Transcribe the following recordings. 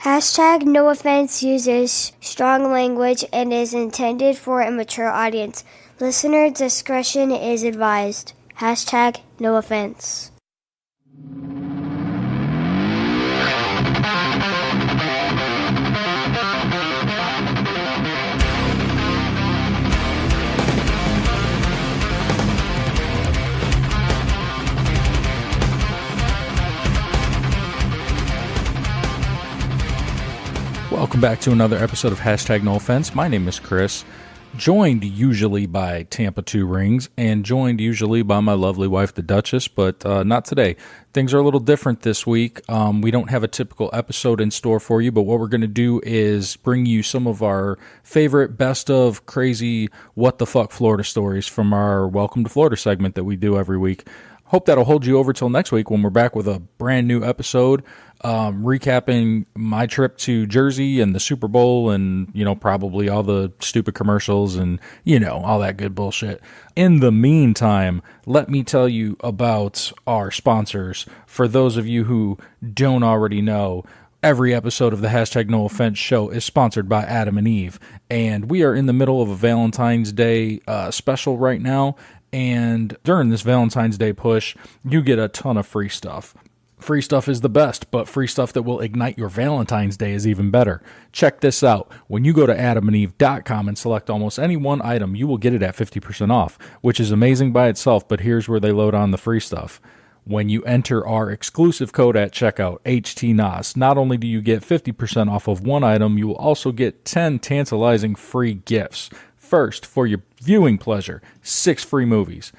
Hashtag no offense uses strong language and is intended for a mature audience. Listener discretion is advised. Hashtag no offense. Welcome back to another episode of Hashtag No Offense. My name is Chris, joined usually by Tampa 2 Rings, and joined usually by my lovely wife, the Duchess, but not today. Things are a little different this week. We don't have a typical episode in store for you, but what we're going to do is bring you some of our favorite best of crazy what the fuck Florida stories from our Welcome to Florida segment that we do every week. Hope that'll hold you over till next week when we're back with a brand new episode, recapping my trip to Jersey and the Super Bowl and, probably all the stupid commercials and, all that good bullshit. In the meantime, let me tell you about our sponsors. For those of you who don't already know, every episode of the Hashtag No Offense show is sponsored by Adam and Eve, and we are in the middle of a Valentine's Day special right now. And during this Valentine's Day push, you get a ton of free stuff. Free stuff is the best, but free stuff that will ignite your Valentine's Day is even better. Check this out. When you go to adamandeve.com and select almost any one item, you will get it at 50% off, which is amazing by itself, but here's where they load on the free stuff. When you enter our exclusive code at checkout, HTNOS, not only do you get 50% off of one item, you will also get 10 tantalizing free gifts. First, for your viewing pleasure, 6 free movies.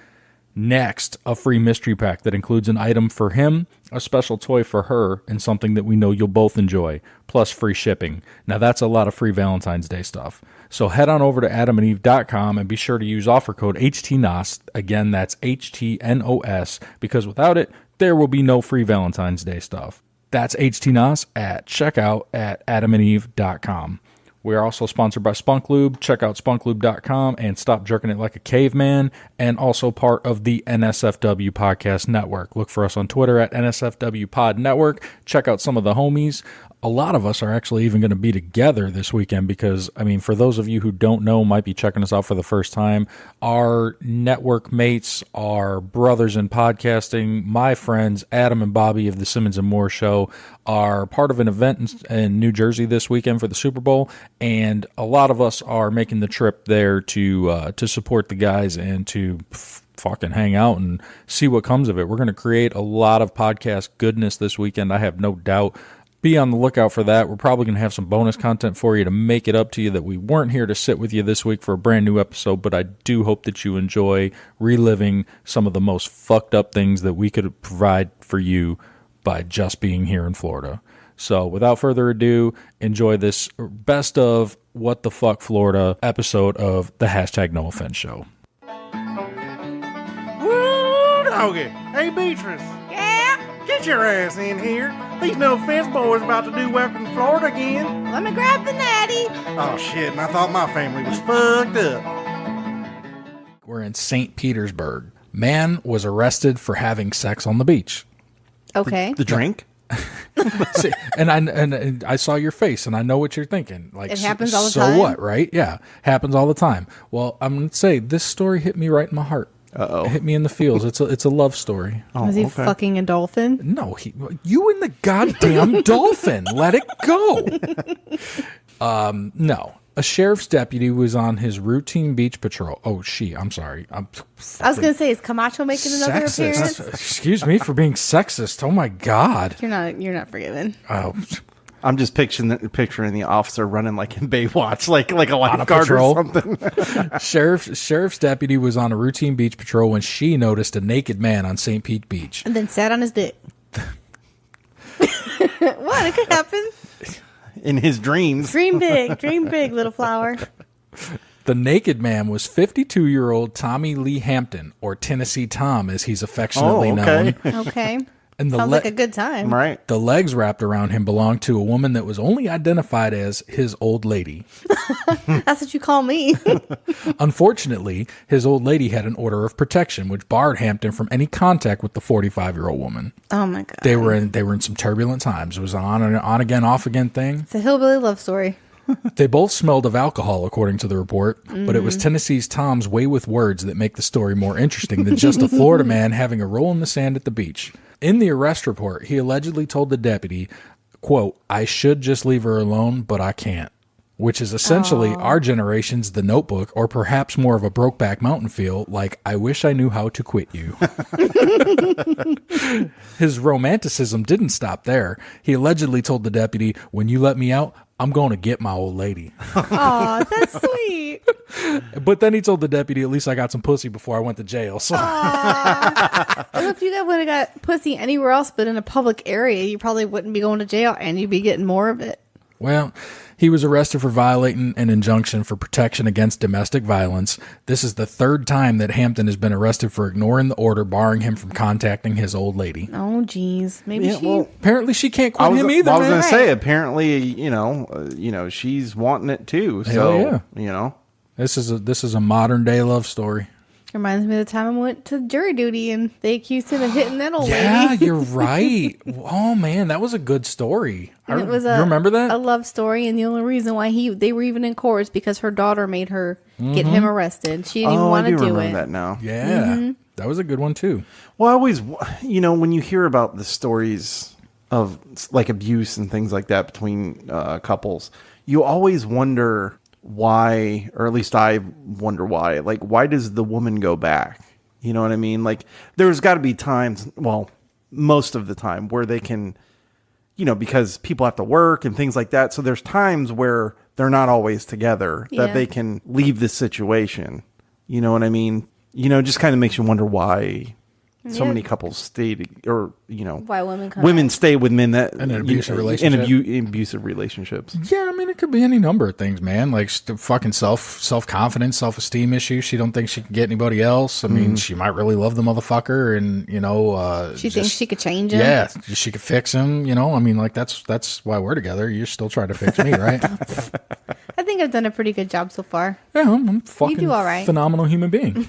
Next, a free mystery pack that includes an item for him, a special toy for her, and something that we know you'll both enjoy, plus free shipping. Now that's a lot of free Valentine's Day stuff. So head on over to adamandeve.com and be sure to use offer code HTNOS. Again, that's HTNOS, because without it, there will be no free Valentine's Day stuff. That's HTNOS at checkout at adamandeve.com. We are also sponsored by Spunk Lube. Check out spunklube.com and stop jerking it like a caveman, and also part of the NSFW Podcast Network. Look for us on Twitter at NSFW Pod Network. Check out some of the homies. A lot of us are actually even going to be together this weekend because, for those of you who don't know, might be checking us out for the first time, our network mates, our brothers in podcasting, my friends, Adam and Bobby of the Simmons and Moore Show, are part of an event in New Jersey this weekend for the Super Bowl, and a lot of us are making the trip there to support the guys and to fucking hang out and see what comes of it. We're going to create a lot of podcast goodness this weekend, I have no doubt. Be on the lookout for that. We're probably going to have some bonus content for you to make it up to you that we weren't here to sit with you this week for a brand new episode, but I do hope that you enjoy reliving some of the most fucked up things that we could provide for you by just being here in Florida. So without further ado, enjoy this best of What the Fuck Florida episode of the Hashtag No Offense show. Woo, doggy. Hey, Beatrice. Yeah? Get your ass in here. These no offense boys about to do Welcome to Florida again. Let me grab the natty. Oh, shit, and I thought my family was fucked up. We're in St. Petersburg. Man was arrested for having sex on the beach. Okay. The drink? See, and I saw your face, and I know what you're thinking. Like, it happens all the time. So what, right? Yeah, happens all the time. Well, I'm going to say this story hit me right in my heart. Uh-oh. It hit me in the feels. It's a love story. Oh, was he fucking a dolphin? No, you and the goddamn dolphin. Let it go. No. A sheriff's deputy was on his routine beach patrol. Oh, I'm sorry. I was going to say, is Camacho making another appearance? Excuse me for being sexist. Oh my God. You're not forgiven. Oh, I'm just picturing the officer running like in Baywatch, like a lifeguard or something. Sheriff's deputy was on a routine beach patrol when she noticed a naked man on St. Pete Beach. And then sat on his dick. What? It could happen. In his dreams. Dream big, little flower. The naked man was 52-year-old Tommy Lee Hampton, or Tennessee Tom, as he's affectionately known. Okay. And Sounds like a good time. Right. the legs wrapped around him belonged to a woman that was only identified as his old lady. That's what you call me. Unfortunately, his old lady had an order of protection, which barred Hampton from any contact with the 45-year-old woman. Oh my God. They were in some turbulent times. It was an on again, off again thing. It's a hillbilly love story. They both smelled of alcohol, according to the report, but it was Tennessee's Tom's way with words that make the story more interesting than just a Florida man having a roll in the sand at the beach. In the arrest report, he allegedly told the deputy, quote, "I should just leave her alone, but I can't," which is essentially our generation's The Notebook, or perhaps more of a Brokeback Mountain feel, like, "I wish I knew how to quit you." His romanticism didn't stop there. He allegedly told the deputy, "When you let me out, I'm going to get my old lady." Oh, that's sweet. But then he told the deputy, "At least I got some pussy before I went to jail." So Well, if you would have got pussy anywhere else but in a public area, you probably wouldn't be going to jail and you'd be getting more of it. Well, he was arrested for violating an injunction for protection against domestic violence. This is the third time that Hampton has been arrested for ignoring the order barring him from contacting his old lady. Oh, geez. Maybe Yeah, she... well, Apparently, she can't quit him either. I was man. going to say, apparently, she's wanting it too. So, yeah. This is a modern day love story. Reminds me of the time I went to jury duty and they accused him of hitting that old Yeah, lady. you're right. Oh man, that was a good story. And it was you remember that? a love story, and the only reason why they were even in court is because her daughter made her get him arrested. She didn't even want I to do do remember it. that now. Yeah, that was a good one too. Well, I always, when you hear about the stories of like abuse and things like that between couples, you always wonder why, or at least I wonder why. Like, why does the woman go back? You know what I mean? Like, there's got to be times, well, most of the time, where they can, because people have to work and things like that. So there's times where they're not always together that they can leave the situation. You know what I mean? Just kind of makes you wonder why so many couples stay, Why women stay with men that in an abusive relationship. in abusive relationships. Yeah, I mean, it could be any number of things, man. Like fucking self-confidence, self-esteem issue. She don't think she can get anybody else. I mean, she might really love the motherfucker, and she thinks she could change him. Yeah, she could fix him. I mean, like that's why we're together. You're still trying to fix me, right? I think I've done a pretty good job so far. Yeah, I'm a fucking do all right. phenomenal human being.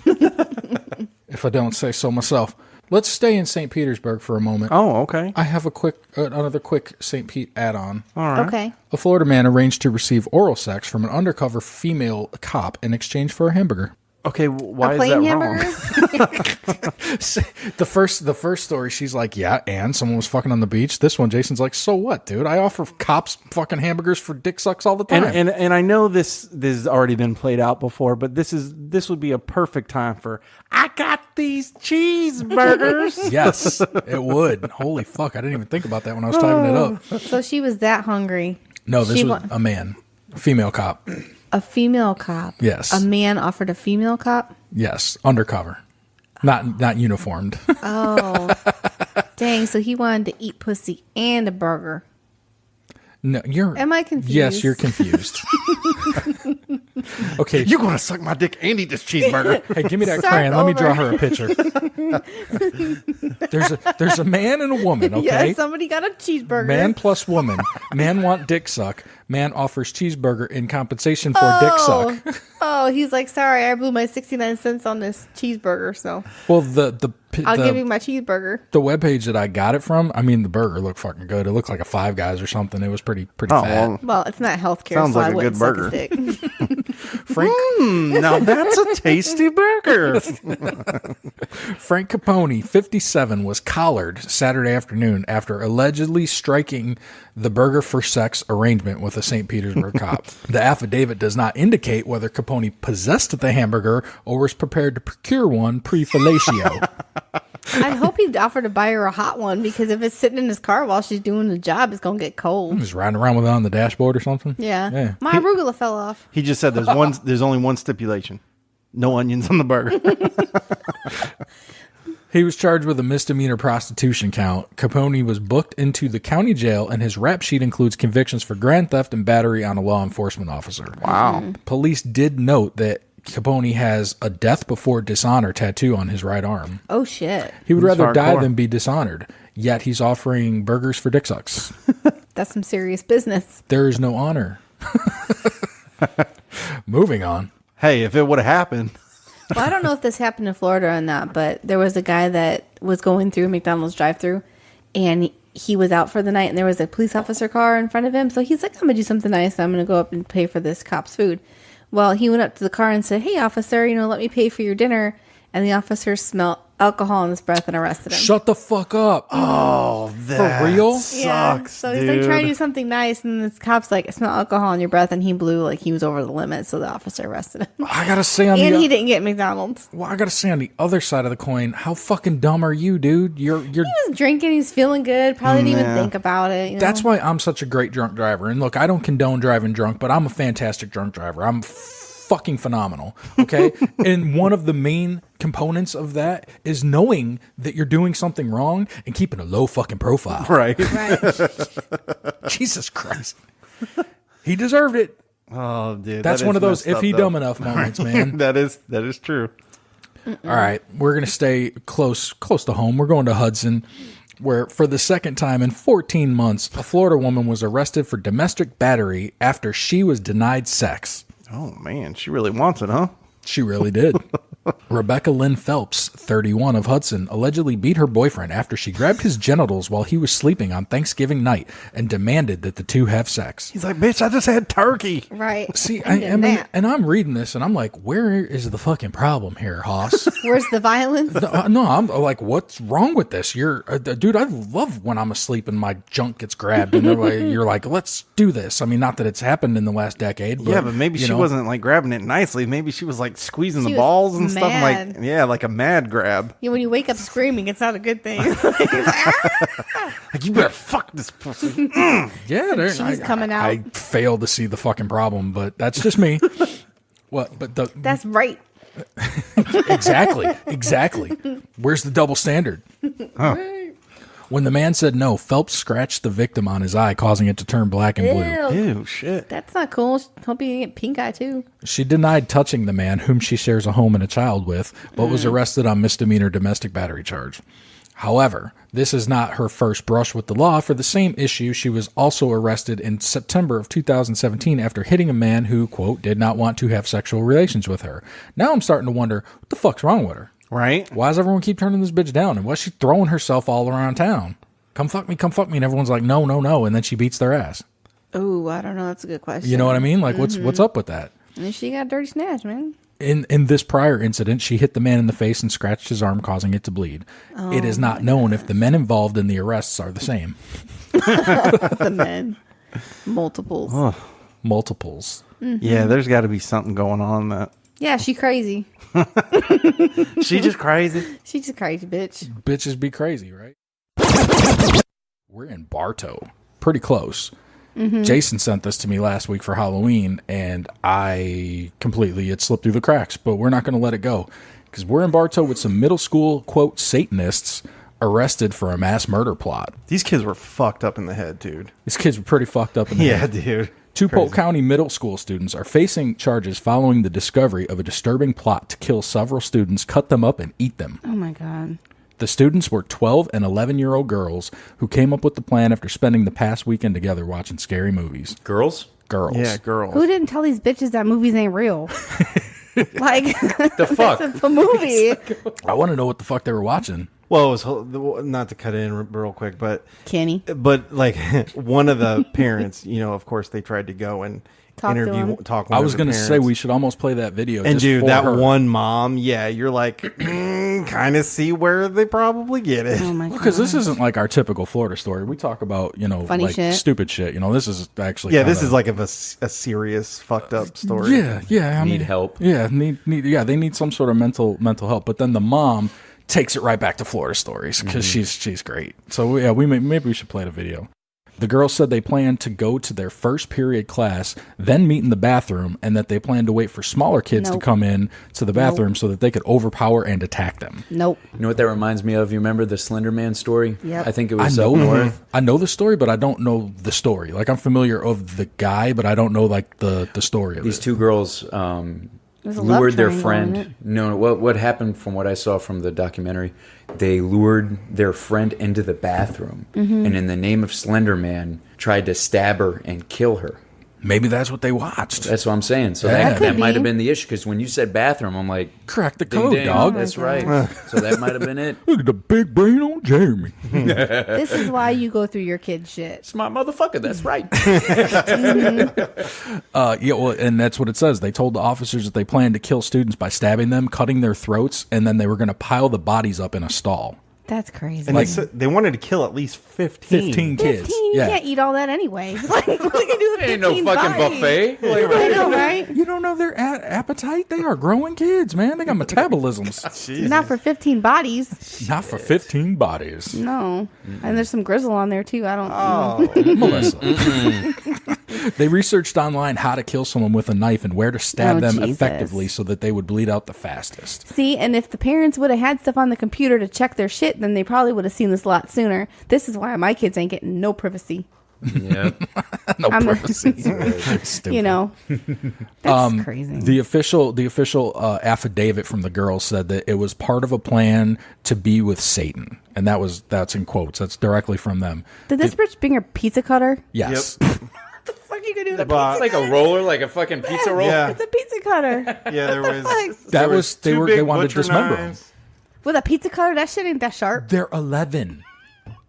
If I don't say so myself. Let's stay in St. Petersburg for a moment. Oh, okay. I have another quick St. Pete add-on. All right. Okay. A Florida man arranged to receive oral sex from an undercover female cop in exchange for a hamburger. Okay, why A is plain that hamburger? wrong? The first story, she's like, yeah, and someone was fucking on the beach. This one, Jason's like, so what, dude? I offer cops fucking hamburgers for dick sucks all the time. And I know this has already been played out before, but this would be a perfect time for, I got these cheeseburgers. Yes, it would. Holy fuck, I didn't even think about that when I was typing it up. So she was that hungry. No, this She was a man, a female cop. A female cop. Yes. A man offered a female cop? Yes, undercover, not uniformed. Oh. Dang, so he wanted to eat pussy and a burger. No, Am I confused? Yes, you're confused. Okay, You're going to suck my dick and eat this cheeseburger. hey, give me that Start crayon. Let me over. draw her a picture. There's a man and a woman. Okay, Yeah, somebody got a cheeseburger. man plus woman. Man want dick suck. Man offers cheeseburger in compensation for dick suck. Oh, he's like, sorry, I blew my 69 cents on this cheeseburger, so Well, the I'll give you my cheeseburger. the webpage that I got it from. I mean, the burger looked fucking good. It looked like a Five Guys or something. It was pretty fat. Well, it's not healthcare, Sounds so like I a wouldn't good suck burger. his dick. Frank Now that's a tasty burger. Frank Capone, 57, was collared Saturday afternoon after allegedly striking the burger for sex arrangement with a St. Petersburg cop. The affidavit does not indicate whether Capone possessed the hamburger or was prepared to procure one pre-fellatio. I hope he offered to buy her a hot one, because if it's sitting in his car while she's doing the job, it's going to get cold. Just riding around with it on the dashboard or something. Yeah. My arugula fell off. He just said there's only one stipulation. No onions on the burger. He was charged with a misdemeanor prostitution count. Capone was booked into the county jail, and his rap sheet includes convictions for grand theft and battery on a law enforcement officer. Wow. Police did note that Capone has a death before dishonor tattoo on his right arm. Oh, shit. He would That's rather die hardcore. than be dishonored. yet he's offering burgers for dick sucks. That's some serious business. There is no honor. Moving on. Hey, if it would have happened. Well, I don't know if this happened in Florida or not, but there was a guy that was going through McDonald's drive-thru, and he was out for the night, and there was a police officer car in front of him. So he's like, I'm going to do something nice. I'm going to go up and pay for this cop's food. Well, he went up to the car and said, hey, officer, let me pay for your dinner. And the officer smelled alcohol in his breath and arrested him. Shut the fuck up. Oh, that for real? sucks, So he's dude. like trying to do something nice, and this cop's like, I smell alcohol in your breath, and he blew like he was over the limit, so the officer arrested him. I gotta say on And the he didn't get McDonald's. well, I gotta say on the other side of the coin, how fucking dumb are you, dude? You're. He was drinking, he's feeling good, probably didn't even think about it. That's why I'm such a great drunk driver. And look, I don't condone driving drunk, but I'm a fantastic drunk driver. I'm fucking phenomenal. Okay. And one of the main components of that is knowing that you're doing something wrong and keeping a low fucking profile. Right. Jesus Christ. He deserved it. Oh, dude. That's that one is of those messed if up, he though. dumb enough moments, man. That is true. All right, we're going to stay close to home. We're going to Hudson, where for the second time in 14 months, a Florida woman was arrested for domestic battery after she was denied sex. Oh, man. She really wants it, huh? She really did. Rebecca Lynn Phelps, 31, of Hudson, allegedly beat her boyfriend after she grabbed his genitals while he was sleeping on Thanksgiving night and demanded that the two have sex. He's like, bitch, I just had turkey. right. See, I mean, and I'm reading this, and I'm like, where is the fucking problem here, Hoss? where's the violence? No, I'm like, what's wrong with this? You're, dude, I love when I'm asleep and my junk gets grabbed, and you're like, let's do this. I mean, not that it's happened in the last decade. But, Yeah, but maybe she wasn't like grabbing it nicely. Maybe she was like squeezing the balls and stuff. mad. Like a mad grab. When you wake up screaming, it's not a good thing. Like, you better fuck this pussy. Yeah, cheese coming out. I fail to see the fucking problem, but that's just me. What? But That's right. exactly. Where's the double standard? When the man said no, Phelps scratched the victim on his eye, causing it to turn black and blue. Ew. Ew, shit. That's not cool. Hope you get pink eye too. She denied touching the man, whom she shares a home and a child with, but was arrested on misdemeanor domestic battery charge. However, this is not her first brush with the law. For the same issue, she was also arrested in September of 2017 after hitting a man who, quote, did not want to have sexual relations with her. Now I'm starting to wonder, what the fuck's wrong with her? Right? Why does everyone keep turning this bitch down? And why is she throwing herself all around town? Come fuck me. And everyone's like, no. And then she beats their ass. Oh, I don't know. That's a good question. You know what I mean? Like, what's up with that? And she got a dirty snatch, man. In this prior incident, she hit the man in the face and scratched his arm, causing it to bleed. It is not known if the men involved in the arrests are the same. The men. Multiples. Multiples. Yeah, there's got to be something going on that. Yeah, she crazy. She just crazy. She just crazy, bitch. Bitches be crazy, right? We're in Bartow. Pretty close. Jason sent this to me last week for Halloween, and it slipped through the cracks, but we're not going to let it go. Because we're in Bartow with some middle school, quote, Satanists arrested for a mass murder plot. These kids were fucked up in the head, dude. These kids were pretty fucked up in the head. Dude. Two Polk County middle school students are facing charges following the discovery of a disturbing plot to kill several students, cut them up, and eat them. Oh, my God. The students were 12 and 11-year-old girls who came up with the plan after spending the past weekend together watching scary movies. Girls? Girls. Yeah, girls. Who didn't tell these bitches that movies ain't real? Like, The fuck? it's a movie. I want to know what the fuck they were watching. Well, it was not to cut in real quick, but like one of the parents, of course, they tried to go and Talk to him. talk. I was going to say we should almost play that video. And just dude, for that her. one mom, yeah, you're like, kind of see where they probably get it. Oh, my God. Because this isn't like our typical Florida story. We talk about, Funny like shit. stupid shit. This is actually This is like a serious fucked up story. Yeah. Need help. Yeah, they need some sort of mental help. But then the mom takes it right back to Florida stories because she's great. So yeah, maybe we should play the video. The girls said they planned to go to their first period class, then meet in the bathroom, and that they planned to wait for smaller kids to come in to the bathroom so that they could overpower and attack them. Nope. You know what that reminds me of? You remember the Slender Man story? Yep. I think it was up north. I know the story, but I don't know the story. Like, I'm familiar of the guy, but I don't know like the story of These it. two girls There's a love lured their triangle in it. friend. No, what happened from what I saw from the documentary, they lured their friend into the bathroom, and in the name of Slender Man, tried to stab her and kill her. Maybe that's what they watched. That's what I'm saying. So Yeah. that might be. have been the issue, because when you said bathroom, I'm like, Crack the ding, code, ding. dog. That's right. So that might have been it. Look at the big brain on Jeremy. This is why you go through your kid's shit. Smart motherfucker. That's right. Yeah, well, and that's what it says. They told the officers that they planned to kill students by stabbing them, cutting their throats, and then they were going to pile the bodies up in a stall. That's crazy. And they said they wanted to kill at least 15. 15 kids. 15, you can't eat all that anyway. Like, what are you gonna do with Ain't no 15 fucking bodies? buffet. Like, I know, right? You don't know their appetite? They are growing kids, man. They got metabolisms. Jesus. Not for 15 bodies. Not for 15 bodies. No. And there's some grizzle on there too. I don't Melissa. They researched online how to kill someone with a knife and where to stab Oh, them Jesus. effectively so that they would bleed out the fastest. See, and if the parents would have had stuff on the computer to check their shit, then they probably would have seen this a lot sooner. This is why my kids ain't getting no privacy. yeah. No I'm a- privacy. Stupid. You know, that's crazy. The official affidavit from the girls said that it was part of a plan to be with Satan, and that's in quotes. That's directly from them. Did this bitch bring her pizza cutter? Yes. What are you gonna do with a But- pizza Like a roller, like a fucking pizza roll. Yeah. It's a pizza cutter. Yeah, there was. fuck? there was- they two were- big they wanted to butcher dismember 'em. knives. With a pizza cutter, that shit ain't that sharp. They're 11.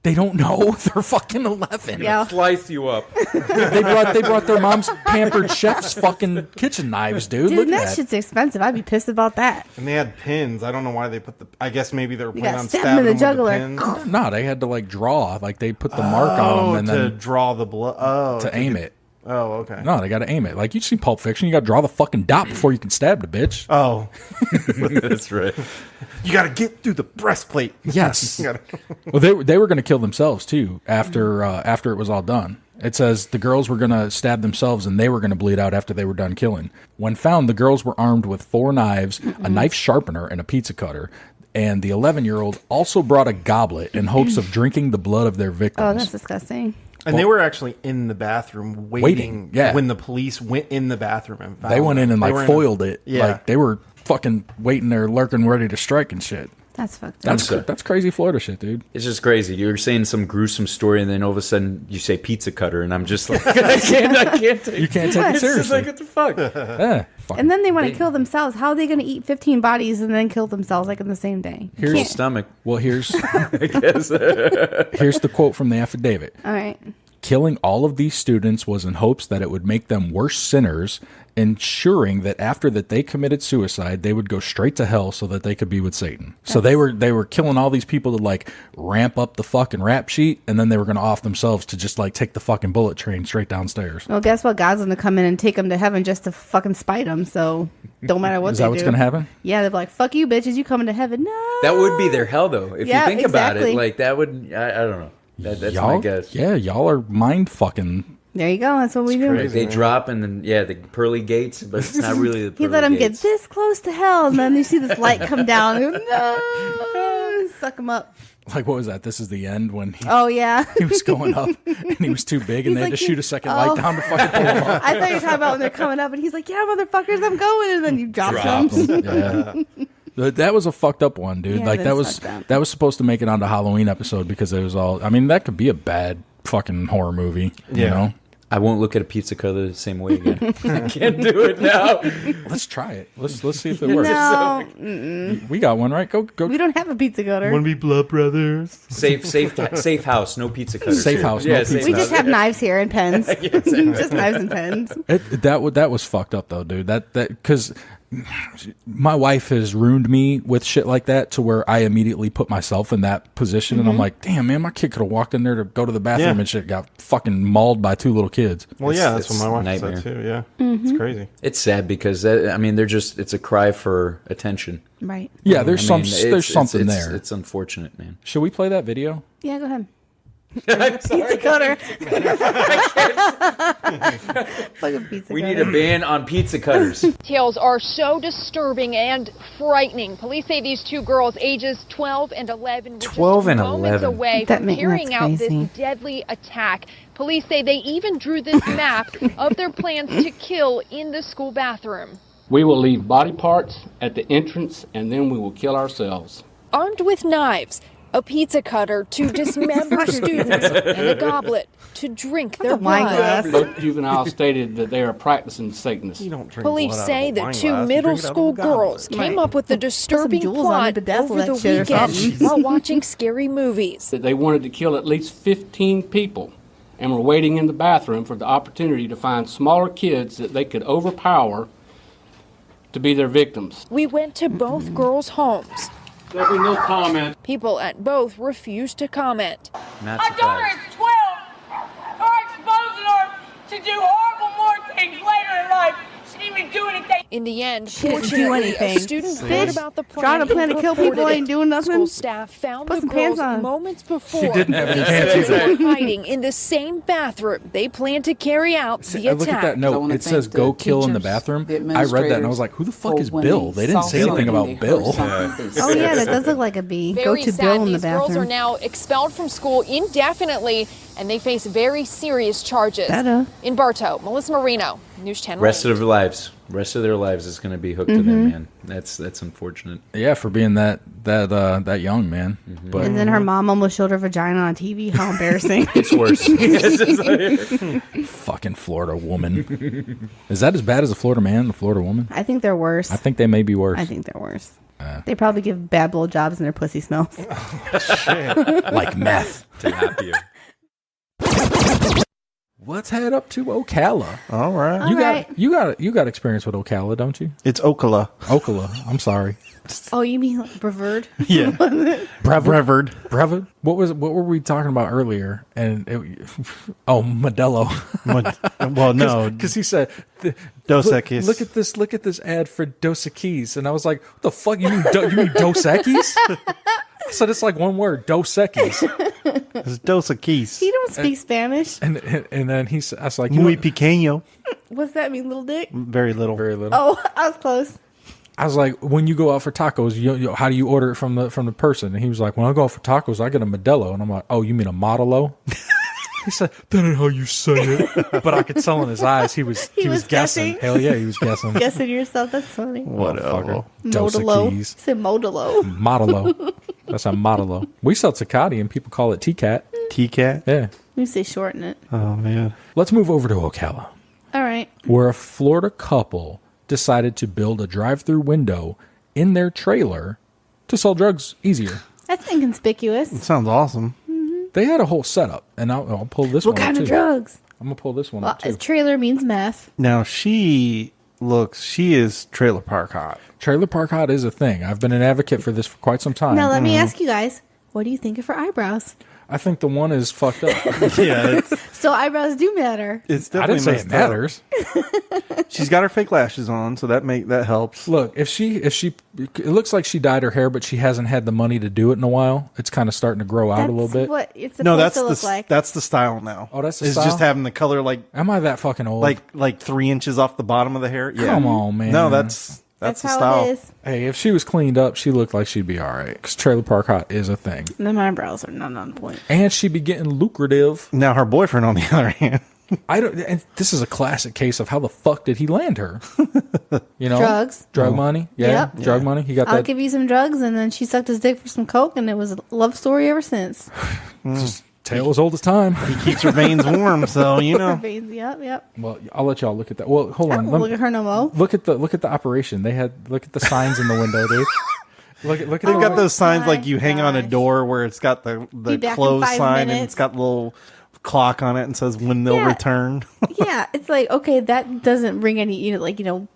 They don't know. They're fucking 11. Yeah. Slice you up. They brought their mom's pampered chef's fucking kitchen knives, dude. Dude, Look that at that. shit's expensive. I'd be pissed about that. And they had pins. I don't know why they put the. I guess maybe they were planning gotta on stab stabbing them in the them jugular. with the pins. No, they had to like draw. Like they put the mark on them and to then draw the blood. Oh, to aim it. Oh, okay. No, they got to aim it. Like you see Pulp Fiction, you got to draw the fucking dot before you can stab the bitch. Oh, That's right. you got to get through the breastplate. Yes. You gotta- Well, they were going to kill themselves too after it was all done. It says the girls were going to stab themselves and they were going to bleed out after they were done killing. When found, the girls were armed with 4 knives, a knife sharpener, and a pizza cutter. And the 11-year-old also brought a goblet in hopes of drinking the blood of their Oh, victims. that's disgusting. And they were actually in the bathroom Waiting, yeah. when the police went in the bathroom and found They went in them. and They like were in foiled it. Yeah. Like they were fucking waiting there, lurking, ready to strike and shit. That's fucked up. That's crazy Florida shit, dude. It's just crazy. You're saying some gruesome story, and then all of a sudden you say pizza cutter, and I'm just like, I can't take You can't take it It's just seriously. like, what the fuck? Yeah, fucking- And then they want to kill themselves. How are they going to eat 15 bodies and then kill themselves like in the same day? Here's- Can't. Stomach, well, here's I guess. here's the quote from the affidavit. All right. Killing all of these students was in hopes that it would make them worse sinners, ensuring that after that they committed suicide, they would go straight to hell so that they could be with Satan. So they were killing all these people to like ramp up the fucking rap sheet, and then they were going to off themselves to just like take the fucking bullet train straight downstairs. Well, guess what? God's going to come in and take them to heaven just to fucking spite them. So don't matter what Is they that what's do. going to happen? Yeah, they're like, fuck you, bitches. You coming to heaven? No. That would be their hell, though. If Yeah, you think about exactly. it, like that would, I don't know. That's y'all, my guess. Yeah, y'all are mind fucking. There you go. That's what we do. Like, they drop and then the pearly gates, but it's not really the pearly He let them get gates. this close to hell, and then you see this light come down. No, suck him up. Like, what was that? This is the end when Oh yeah. he was going up and he was too big and He's they had like, to shoot a second oh. light down to fucking pull him up. I thought you were talking about when they're coming up, and he's like, "Yeah, motherfuckers, I'm going," and then you drop them. Yeah. That was a fucked up one, dude. Yeah, like that that is fucked up. was supposed to make it on the Halloween episode because it was all. I mean, that could be a bad fucking horror movie. You Yeah. know. I won't look at a pizza cutter the same way again. I can't do it now. Let's try it. Let's see if it works. No, We got one, right? Go. we don't have a pizza cutter. Want to be blood brothers? Safe house, no pizza cutters. Safe here. house, no safe pizza We house. just have knives here and pens. Just knives and pens. That was fucked up though, dude. That because my wife has ruined me with shit like that to where I immediately put myself in that position and I'm like, damn man, my kid could have walked in there to go to the bathroom Yeah. and shit got fucking mauled by 2 little kids. Well, yeah, It's that's what my wife nightmare. said too. Yeah, it's crazy. It's sad because it's a cry for attention. Right. Yeah, there's I mean, there's something it's, there. It's unfortunate, man. Should we play that video? Yeah, go ahead. Pizza cutter. Fucking pizza We cutter. need a ban on pizza cutters. Details are so disturbing and frightening. Police say these 2 girls, ages 12 and 11, were 12 just and moments 11. away That from makes carrying out crazy. this deadly attack. Police say they even drew this map of their plans to kill in the school bathroom. We will leave body parts at the entrance, and then we will kill ourselves. Armed with knives, a pizza cutter to dismember students, and a goblet to drink their blood. Both juveniles stated that they are practicing Satanists. Police say the two middle school girls came up with the disturbing plot over the weekend while watching scary movies. They wanted to kill at least 15 people and were waiting in the bathroom for the opportunity to find smaller kids that they could overpower to be their victims. We went to both girls' homes. There'll be no comment. People at both refused to comment. Not Our daughter is 12. You're exposing her to do horrible more things later in life. She didn't even do anything. In the end, She didn't do fortunately, anything. a student heard about the plan. Trying to plan to kill people, ain't doing nothing. School staff found Put the some pants girls on. moments before. She didn't have any pants either. They were hiding in the same bathroom they planned to carry out the attack. Look at that note. It says "Go kill in the bathroom." I read that and I was like, "Who the fuck is Bill?" They didn't say anything about Bill. Oh yeah, that does look like a bee. Go Very to sad. Bill in the These girls are bathroom. now expelled from school indefinitely, and they face very serious charges. Better. In Bartow, Melissa Marino, News 10. Rest of their lives is going to be hooked to them, man. That's unfortunate. Yeah, for being that young, man. But And then her mom almost showed her vagina on TV. How embarrassing. It's worse. It's just like- fucking Florida woman. Is that as bad as a Florida man and a Florida woman? I think they're worse. I think they may be worse. I think they're worse. They probably give bad blowjobs and their pussy smells. Like meth. Tilapia. Let's head up to Ocala. All right. You got experience with Ocala, don't you? It's Ocala. Ocala. I'm sorry. Oh, you mean like Brevard? Yeah. Brevard. Brevard. What were we talking about earlier? And Modelo. Well, no. Because he said Dos Equis. Look at this ad for Dos Equis, and I was like, what the fuck you mean Dos Equis? I said it's like one word, Dos Equis. It's Dos Equis. He don't speak Spanish. And then I was like, Muy pequeño. What's that mean, little dick? Very little. very little. Oh, I was close. I was like, when you go out for tacos, how do you order it from the person? And he was like, when I go out for tacos, I get a Modelo. And I'm like, oh, you mean a Modelo? He said, that ain't how you say it. But I could tell in his eyes he was guessing. guessing. Hell yeah, he was guessing. Guessing yourself. That's funny. Whatever. Dos Modelo. Equis. Say Modelo. Modelo. That's a Modelo. We sell Tecate and people call it T-Cat. T-Cat? Yeah. You say shorten it. Oh, man. Let's move over to Ocala, All right. where a Florida couple decided to build a drive-through window in their trailer to sell drugs easier. That's inconspicuous. Sounds awesome. They had a whole setup, and I'll pull this one What up kind too. of drugs? I'm going to pull this one Well, up too. trailer means meth. Now, she is trailer park hot. Trailer park hot is a thing. I've been an advocate for this for quite some time. Now, let me ask you guys, what do you think of her eyebrows? I think the one is fucked up. Yeah, So eyebrows do matter. it's I definitely didn't say messed it up. matters. She's got her fake lashes on, so that helps. Look, if she, it looks like she dyed her hair, but she hasn't had the money to do it in a while. It's kind of starting to grow out a little bit. What it's supposed No, that's to the look like. that's the style now. Oh, that's the it's style? just having the color like Am I that fucking old? 3 inches off the bottom of the hair. Yeah. Come on, man. No, that's the how style. it is. Hey, if she was cleaned up, she looked like she'd be all right. Because trailer park hot is a thing. Them eyebrows are not on point. And she'd be getting lucrative. Now her boyfriend, on the other hand, And this is a classic case of how the fuck did he land her? You know, Drugs. drug money. Yeah, Yep. drug money. He got I'll that. give you some drugs, and then she sucked his dick for some coke, and it was a love story ever since. Just tale as old as time. he keeps her veins warm, so you know. Yep. Well, I'll let y'all look at that. Well, hold I on. won't look at her no more. Look at the operation. They had look at the signs in the window, dude. Look at They've got those signs my like you hang on a gosh. door where it's got the Be back in closed 5 sign and minutes. it's got a little clock on it and says when they'll Yeah. return. Yeah, it's like, okay, that doesn't ring any,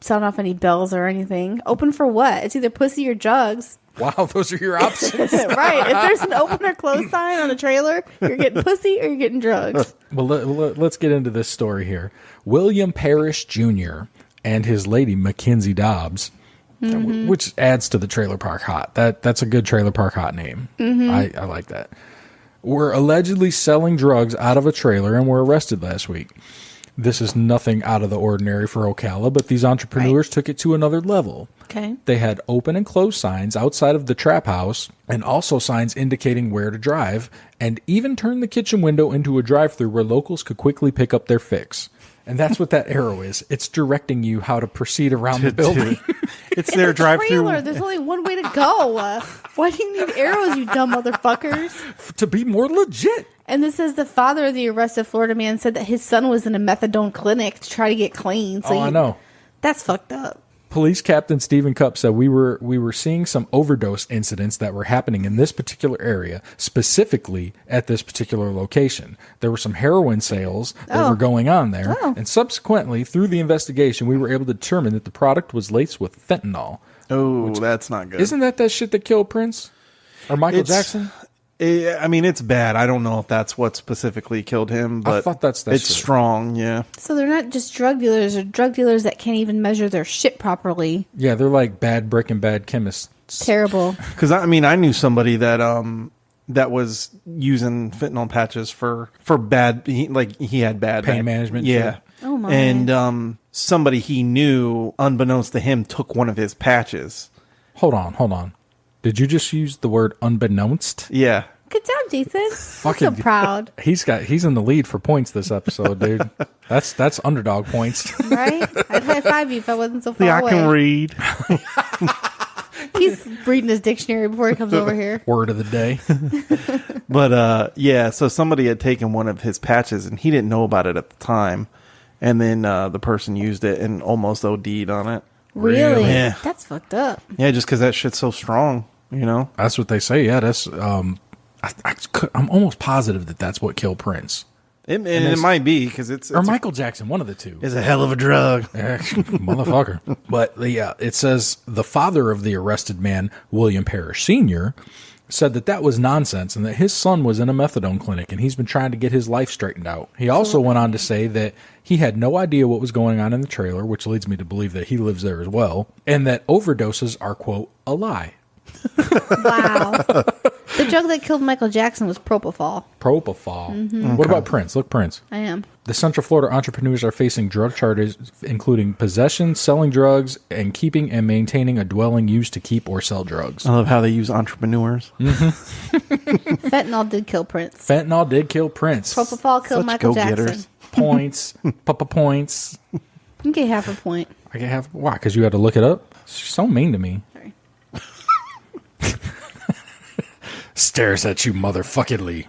sound off any bells or anything. Open for what? It's either pussy or drugs. Wow, those are your options. Right. If there's an open or close sign on a trailer, you're getting pussy or you're getting drugs. Well, let's get into this story here. William Parrish Jr. and his lady Mackenzie Dobbs, which adds to the trailer park hot. That's a good trailer park hot name. I like that. Were allegedly selling drugs out of a trailer and were arrested last week. This is nothing out of the ordinary for Ocala, but these entrepreneurs took it to another level. Okay. They had open and closed signs outside of the trap house and also signs indicating where to drive, and even turned the kitchen window into a drive-thru where locals could quickly pick up their fix. And that's what that arrow is. It's directing you how to proceed around the building. It's their drive-through. There's only one way to go. Why do you need arrows, you dumb motherfuckers? To be more legit. And this is the father of the arrested Florida man said that his son was in a methadone clinic to try to get clean. So I know. That's fucked up. Police Captain Stephen Cupp said we were seeing some overdose incidents that were happening in this particular area, specifically at this particular location. There were some heroin sales that were going on there, and subsequently, through the investigation, we were able to determine that the product was laced with fentanyl. Oh, that's not good. Isn't that shit that killed Prince? Or Michael Jackson? I mean, it's bad. I don't know if that's what specifically killed him, but I thought it's shit. Strong, yeah. So they're not just drug dealers, or drug dealers that can't even measure their shit properly. Yeah, they're like bad brick and bad chemists. Terrible. Because I knew somebody that that was using fentanyl patches for bad. He had bad pain management. Yeah. Shit. Oh my. And somebody he knew, unbeknownst to him, took one of his patches. Hold on. Did you just use the word unbeknownst? Yeah. Good job, Jason. I'm so proud. He's in the lead for points this episode, dude. That's underdog points. Right? I'd high five you if I wasn't so far away. I can read. He's reading his dictionary before he comes over here. Word of the day. But so somebody had taken one of his patches and he didn't know about it at the time. And then the person used it and almost OD'd on it. Really? Yeah. That's fucked up. Yeah, just because that shit's so strong, you know? That's what they say. Yeah, that's. I'm almost positive that that's what killed Prince. It might be because it's or Michael Jackson, one of the two. It's a hell of a drug, motherfucker. But it says the father of the arrested man, William Parrish Sr., said that was nonsense and that his son was in a methadone clinic and he's been trying to get his life straightened out. He also went on to say that he had no idea what was going on in the trailer, which leads me to believe that he lives there as well, and that overdoses are, quote, a lie. Wow. The drug that killed Michael Jackson was propofol. Propofol. Mm-hmm. What about Prince? Look, Prince. I am. The Central Florida entrepreneurs are facing drug charges, including possession, selling drugs, and keeping and maintaining a dwelling used to keep or sell drugs. I love how they use entrepreneurs. Mm-hmm. Fentanyl did kill Prince. Propofol killed Michael Jackson. Points. Points. You get half a point. I get half. Why? Because you had to look it up? She's so mean to me. Sorry. Stares at you motherfuckingly.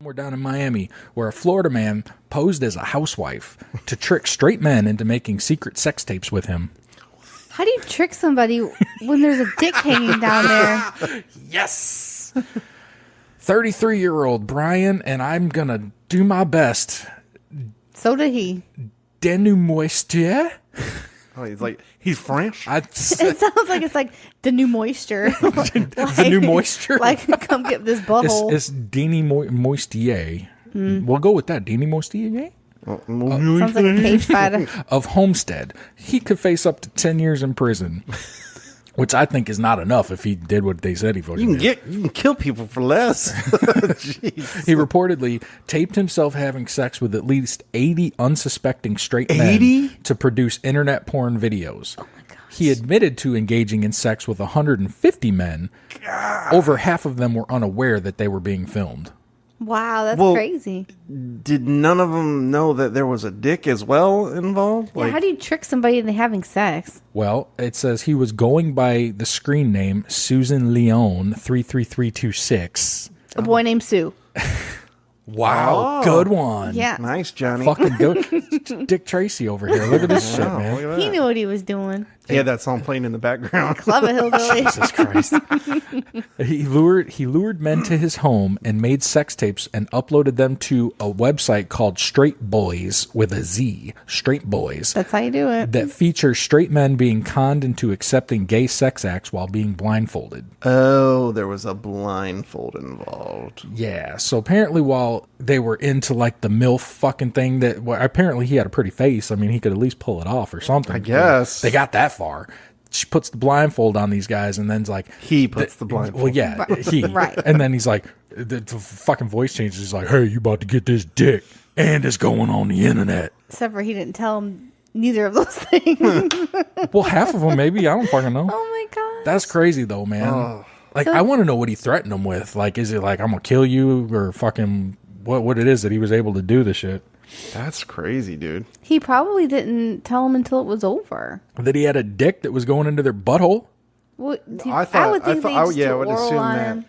We're down in Miami, where a Florida man posed as a housewife to trick straight men into making secret sex tapes with him. How do you trick somebody when there's a dick hanging down there? Yes! 33-year-old Brian, and I'm going to do my best. So did he. Denoumoisture? Oh, he's French? It sounds like it's like the new moisture. The new moisture? Like, come get this butthole. It's Denis Moistier. We'll go with that. Denis Moistier? Sounds like a cage fighter. Of Homestead. He could face up to 10 years in prison. Which I think is not enough if he did what they said he fucking did. You can kill people for less. He reportedly taped himself having sex with at least 80 unsuspecting straight men 80? to produce internet porn videos. Oh my gosh. He admitted to engaging in sex with 150 men. God. Over half of them were unaware that they were being filmed. Wow, that's crazy. Did none of them know that there was a dick as well involved? Yeah, how do you trick somebody into having sex? Well, it says he was going by the screen name Susan Leone 33326. A boy named Sue. Wow, good one. Yeah. Nice, Johnny. Fucking go Dick Tracy over here. Look at this shit, man. Look at that. He knew what he was doing. He had that song playing in the background. Clever hillbilly. Jesus Christ. He lured men to his home and made sex tapes and uploaded them to a website called Straight Boys with a Z. Straight Boys. That's how you do it. That features straight men being conned into accepting gay sex acts while being blindfolded. Oh, there was a blindfold involved. Yeah. So apparently while they were into like the MILF fucking thing apparently he had a pretty face. I mean, he could at least pull it off or something. I guess. They got that far. She puts the blindfold on these guys and then's like he puts the blindfold. Well, yeah, he right. And then he's like the fucking voice changes. He's like, "Hey, you about to get this dick and it's going on the internet." Except for he didn't tell him neither of those things. Well, half of them maybe. I don't fucking know. Oh my god, that's crazy though, man. Like, I want to know what he threatened him with. Like, is it like I'm gonna kill you or fucking what it is that he was able to do the shit. That's crazy, dude. He probably didn't tell them until it was over. That he had a dick that was going into their butthole. Well, I would assume that.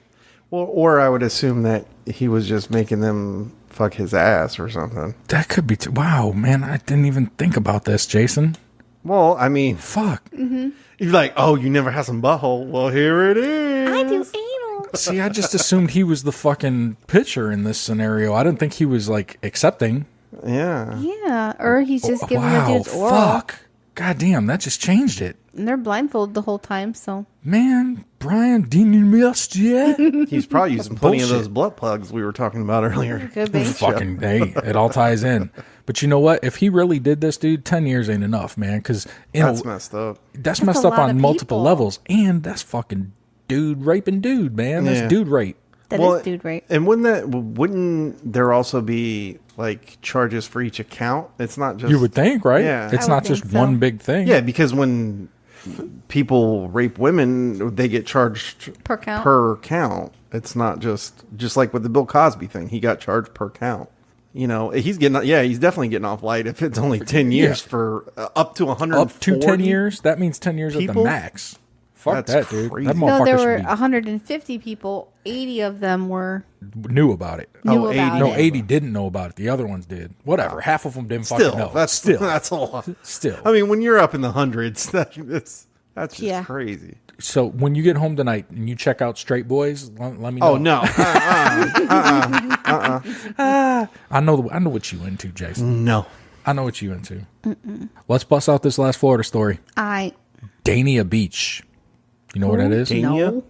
Well, or I would assume that he was just making them fuck his ass or something. That could be. Wow, man, I didn't even think about this, Jason. Well, I mean, fuck. Mm-hmm. You're like, oh, you never had some butthole. Well, here it is. I do anal. See, I just assumed he was the fucking pitcher in this scenario. I didn't think he was like accepting. Yeah. Yeah, or he's just giving the dudes oral. Fuck. God damn, that just changed it. And they're blindfolded the whole time, so. Man, Brian, didn't you miss yet? He's probably using plenty of those blood plugs we were talking about earlier. Could be. Fucking, hey, it all ties in. But you know what? If he really did this, dude, 10 years ain't enough, man. Because that's messed up. That's messed up on multiple levels. And that's fucking dude raping dude, man. Yeah. That's dude rape. That is dude rape. And wouldn't there also be like charges for each account? It's not just. You would think, right? Yeah. It's not just one big thing. Yeah, because when people rape women, they get charged per count. It's not just like with the Bill Cosby thing. He got charged per count. You know, he's definitely getting off light if it's only 10 years for up to 140. Up to 10 years? That means 10 years at the max. Fuck That's that, dude. crazy. That motherfucker No, there were should be 150 people. 80 of them knew about it. Knew about No, it. 80 didn't know about it. The other ones did. Whatever. Half of them didn't fucking know. That's a lot. Still. I mean, when you're up in the hundreds, that's just crazy. So when you get home tonight and you check out Straight Boys, let me know. Oh no. I know what you into, Jason. No. I know what you into. Let's bust out this last Florida story. Dania Beach. You know where that is? Dania?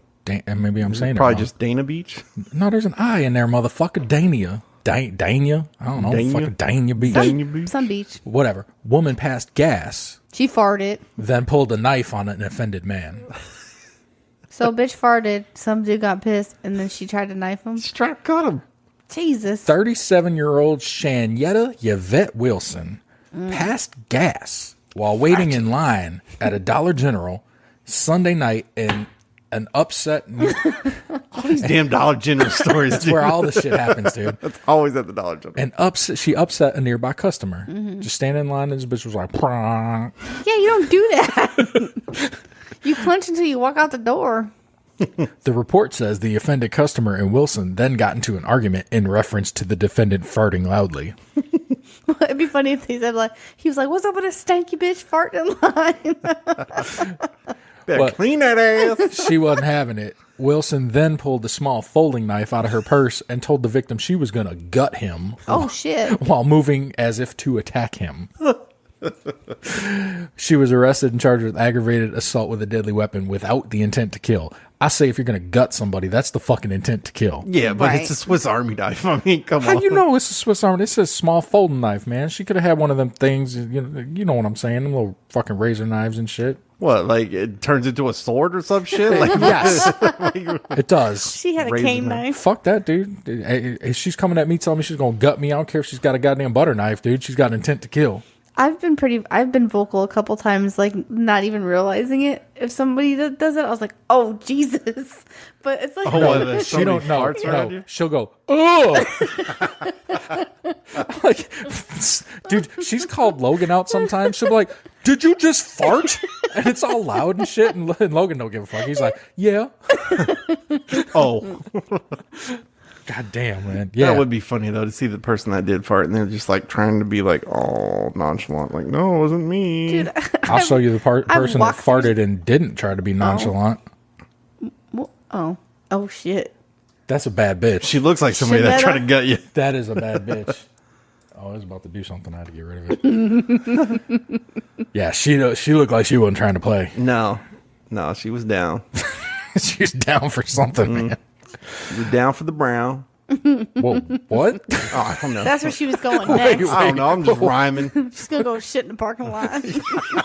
Maybe I'm saying probably it wrong. just Dana Beach. No, there's an I in there, motherfucker. Dania. Dania? I don't know. Fucking Dania Beach. Some beach. Whatever. Woman passed gas. She farted. Then pulled a knife on an offended man. So bitch farted. Some dude got pissed, and then she tried to knife him. She tried to cut him. Jesus. 37-year-old Shanyetta Yvette Wilson passed gas while waiting in line at a Dollar General Sunday night in an upset. All these damn Dollar General stories. That's where all this shit happens, dude. It's always at the Dollar General. And she upset a nearby customer. Just standing in line, and this bitch was like, "Prong." Yeah, you don't do that. You clench until you walk out the door. The report says the offended customer and Wilson then got into an argument in reference to the defendant farting loudly. It'd be funny if they said, like, he was like, "What's up with a stanky bitch farting in line?" Better clean that ass. She wasn't having it. Wilson then pulled a small folding knife out of her purse and told the victim she was going to gut him. Oh, shit. While moving as if to attack him. She was arrested and charged with aggravated assault with a deadly weapon without the intent to kill. I say if you're going to gut somebody, that's the fucking intent to kill. Yeah, but it's a Swiss Army knife. I mean, come on. How you know it's a Swiss Army? It says small folding knife, man. She could have had one of them things, you know what I'm saying? Them little fucking razor knives and shit. What, like it turns into a sword or some shit? Like, yes, it does. She had a cane knife. Fuck that, dude. If she's coming at me telling me she's going to gut me, I don't care if she's got a goddamn butter knife, dude. She's got an intent to kill. I've been vocal a couple times, like not even realizing it. If somebody does it, I was like, "Oh Jesus!" But it's like, no, she don't know. No, she'll go, "Oh!" Like, dude, she's called Logan out sometimes. She'll be like, "Did you just fart?" And it's all loud and shit. And Logan don't give a fuck. He's like, "Yeah." Oh. God damn, man. Yeah. That would be funny, though, to see the person that did fart and they're just like trying to be like all nonchalant. Like, no, it wasn't me. Dude, I'll show you the person that farted and didn't try to be nonchalant. Oh, shit. That's a bad bitch. She looks like somebody that tried to gut you. That is a bad bitch. Oh, I was about to do something. I had to get rid of it. Yeah, she looked like she wasn't trying to play. No, she was down. She was down for something, man. She was down for the brown. Whoa, what? Oh, I don't know. That's where she was going next. I don't know. I'm just rhyming. She's going to go shit in the parking lot.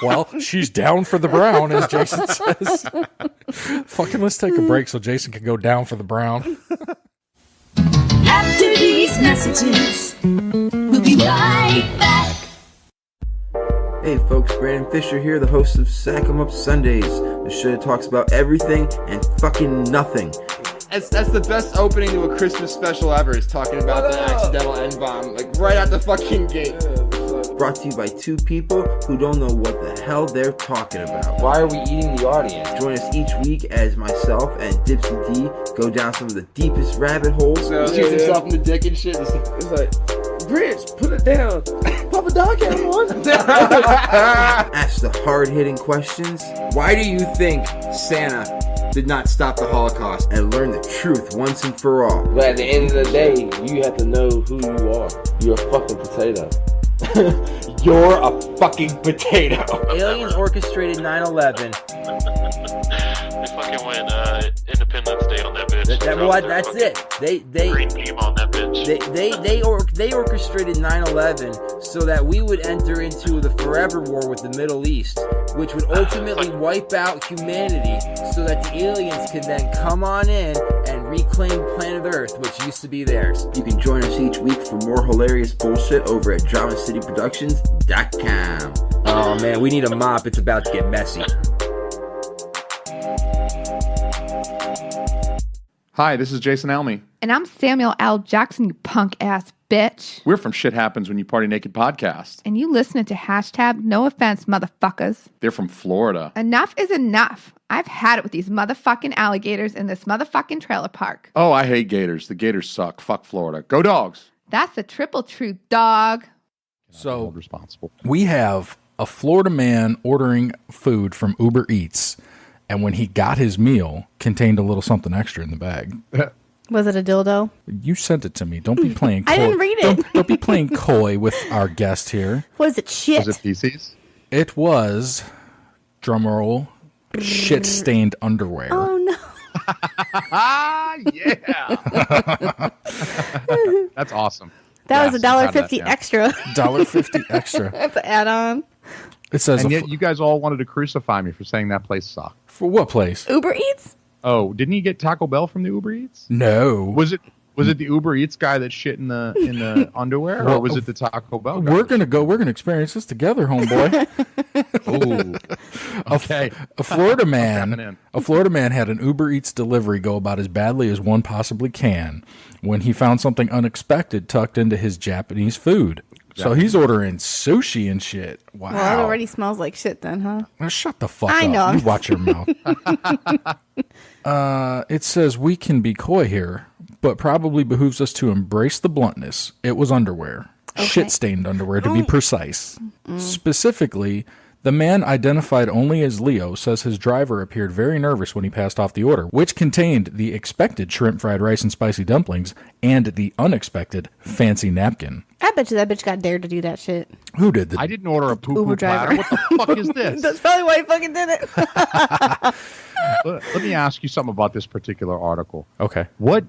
Well, she's down for the brown, as Jason says. Fucking let's take a break so Jason can go down for the brown. After these messages, we'll be right back. Hey folks, Brandon Fisher here, the host of Sac Em Up Sundays, the show that talks about everything and fucking nothing. That's the best opening to a Christmas special ever, is talking about the accidental N-bomb, like right out the fucking gate. Brought to you by two people who don't know what the hell they're talking about. Why are we eating the audience? Join us each week as myself and Dipsy D go down some of the deepest rabbit holes. So, he shoots himself in the dick and shit. It's like, Bridge, put it down. Papa Doc had one. Ask the hard-hitting questions. Why do you think Santa did not stop the Holocaust? And learn the truth once and for all. But at the end of the day, you have to know who you are. You're a fucking potato. You're a fucking potato. Aliens orchestrated 9/11. They fucking went Independence Day on that bitch. That's it. They green beam on that bitch. They orchestrated 9/11 so that we would enter into the forever war with the Middle East, which would ultimately wipe out humanity, so that the aliens could then come on in and reclaim planet Earth, which used to be theirs. You can join us each week for more hilarious bullshit over at DramaCityProductions.com. Oh man, we need a mop. It's about to get messy. Hi, this is Jason Elmy. And I'm Samuel L. Jackson, you punk-ass bitch. We're from Shit Happens When You Party Naked podcast. And you listening to hashtag no offense, motherfuckers. They're from Florida. Enough is enough. I've had it with these motherfucking alligators in this motherfucking trailer park. Oh, I hate gators. The gators suck. Fuck Florida. Go Dogs. That's the triple truth, dog. So responsible. We have a Florida man ordering food from Uber Eats, and when he got his meal, contained a little something extra in the bag. Was it a dildo? You sent it to me. Don't be playing coy. I didn't read it. Don't be playing coy with our guest here. Was it shit? Was it feces? It was, drumroll, shit-stained underwear. Oh, no. Yeah. That's awesome. That was $1.50 extra. $1.50 extra. That's an add-on. It says, and yet you guys all wanted to crucify me for saying that place sucked. For what place? Uber Eats? Oh, didn't you get Taco Bell from the Uber Eats? No. Was it the Uber Eats guy that shit in the underwear, or was it the Taco Bell guy? We're gonna experience this together, homeboy. Ooh. Okay. A Florida man had an Uber Eats delivery go about as badly as one possibly can when he found something unexpected tucked into his Japanese food. So he's ordering sushi and shit. Wow. Well, it already smells like shit then, huh? Now shut the fuck up. I know. You watch your mouth. It says we can be coy here, but probably behooves us to embrace the bluntness. It was underwear. Okay. Shit-stained underwear, to be precise. Specifically, the man, identified only as Leo, says his driver appeared very nervous when he passed off the order, which contained the expected shrimp fried rice and spicy dumplings and the unexpected fancy napkin. I bet you that bitch got dared to do that shit. Who did? I didn't order a poo-poo platter. What the fuck is this? That's probably why he fucking did it. Let me ask you something about this particular article. Okay. What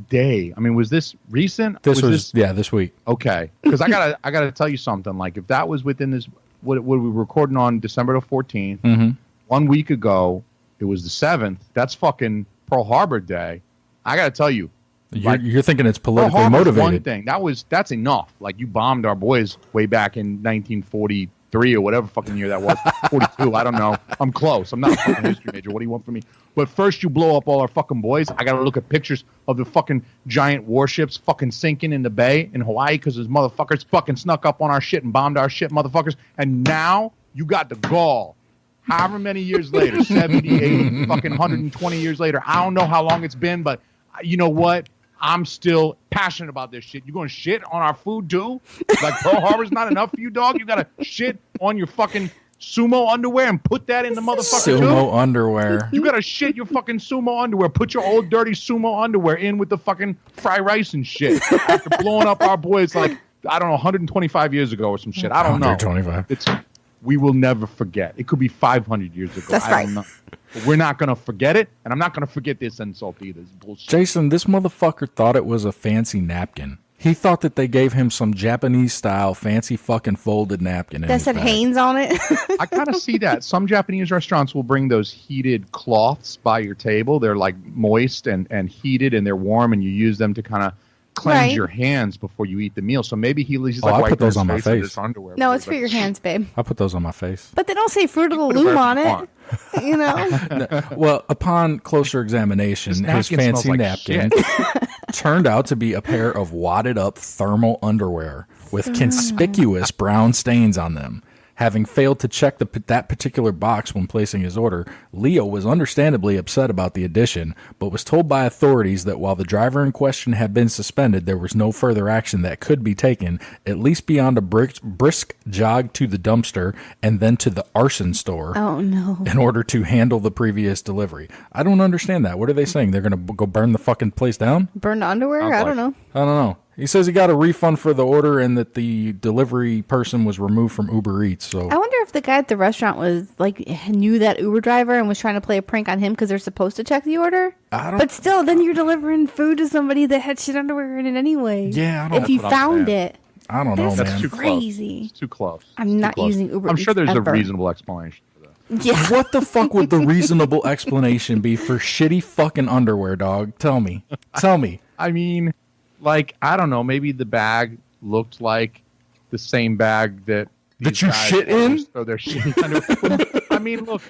day? I mean, was this recent? This was this week. Okay, because I gotta tell you something. Like, if that was within this, what we were recording on December the 14th. Mm-hmm. 1 week ago, it was the 7th. That's fucking Pearl Harbor Day. I gotta tell you, you're thinking it's politically Pearl Harbor's motivated. One thing that's enough. Like, you bombed our boys way back in 1943 or whatever fucking year that was. 42. I don't know. I'm close. I'm not a fucking history major. What do you want from me? But first you blow up all our fucking boys. I got to look at pictures of the fucking giant warships fucking sinking in the bay in Hawaii because those motherfuckers fucking snuck up on our shit and bombed our shit, motherfuckers. And now you got the gall. However many years later, 70, 80, fucking 120 years later. I don't know how long it's been, but you know what? I'm still passionate about this shit. You going to shit on our food too? Like, Pearl Harbor's not enough for you, dog? You got to shit on your fucking sumo underwear and put that in the motherfucker sumo underwear. You gotta shit your fucking sumo underwear. Put your old dirty sumo underwear in with the fucking fried rice and shit. After blowing up our boys like, I don't know, 125 years ago or some shit. I don't know. 125. We will never forget. It could be 500 years ago. That's I don't know. But we're not gonna forget it, and I'm not gonna forget this insult either. It's bullshit. Jason, this motherfucker thought it was a fancy napkin. He thought that they gave him some Japanese-style fancy fucking folded napkin. That said Hanes on it. I kind of see that. Some Japanese restaurants will bring those heated cloths by your table. They're like moist and heated, and they're warm, and you use them to kind of cleanse your hands before you eat the meal. So maybe he's like, I put those on my face. Underwear no, it's for your hands, babe. I put those on my face. But they don't say Fruit of the Loom on it. You know? Well, upon closer examination, his fancy napkin turned out to be a pair of wadded up thermal underwear with conspicuous brown stains on them. Having failed to check that particular box when placing his order, Leo was understandably upset about the addition, but was told by authorities that while the driver in question had been suspended, there was no further action that could be taken, at least beyond a brisk jog to the dumpster and then to the arson store. Oh, no. In order to handle the previous delivery. I don't understand that. What are they saying? They're going to go burn the fucking place down? Burn the underwear? I don't know. I don't know. He says he got a refund for the order and that the delivery person was removed from Uber Eats. So I wonder if the guy at the restaurant was like knew that Uber driver and was trying to play a prank on him because they're supposed to check the order. But still, then you're delivering food to somebody that had shit underwear in it anyway. Yeah, I don't if you found it. I don't know, man. That's too crazy. It's too close. I'm not using Uber I'm Eats sure there's ever. a reasonable explanation for that. Yeah. What the fuck would the reasonable explanation be for shitty fucking underwear, dog? Tell me. I mean, like, I don't know. Maybe the bag looked like the same bag that you shit in. So they're shitting underwear. I mean, look.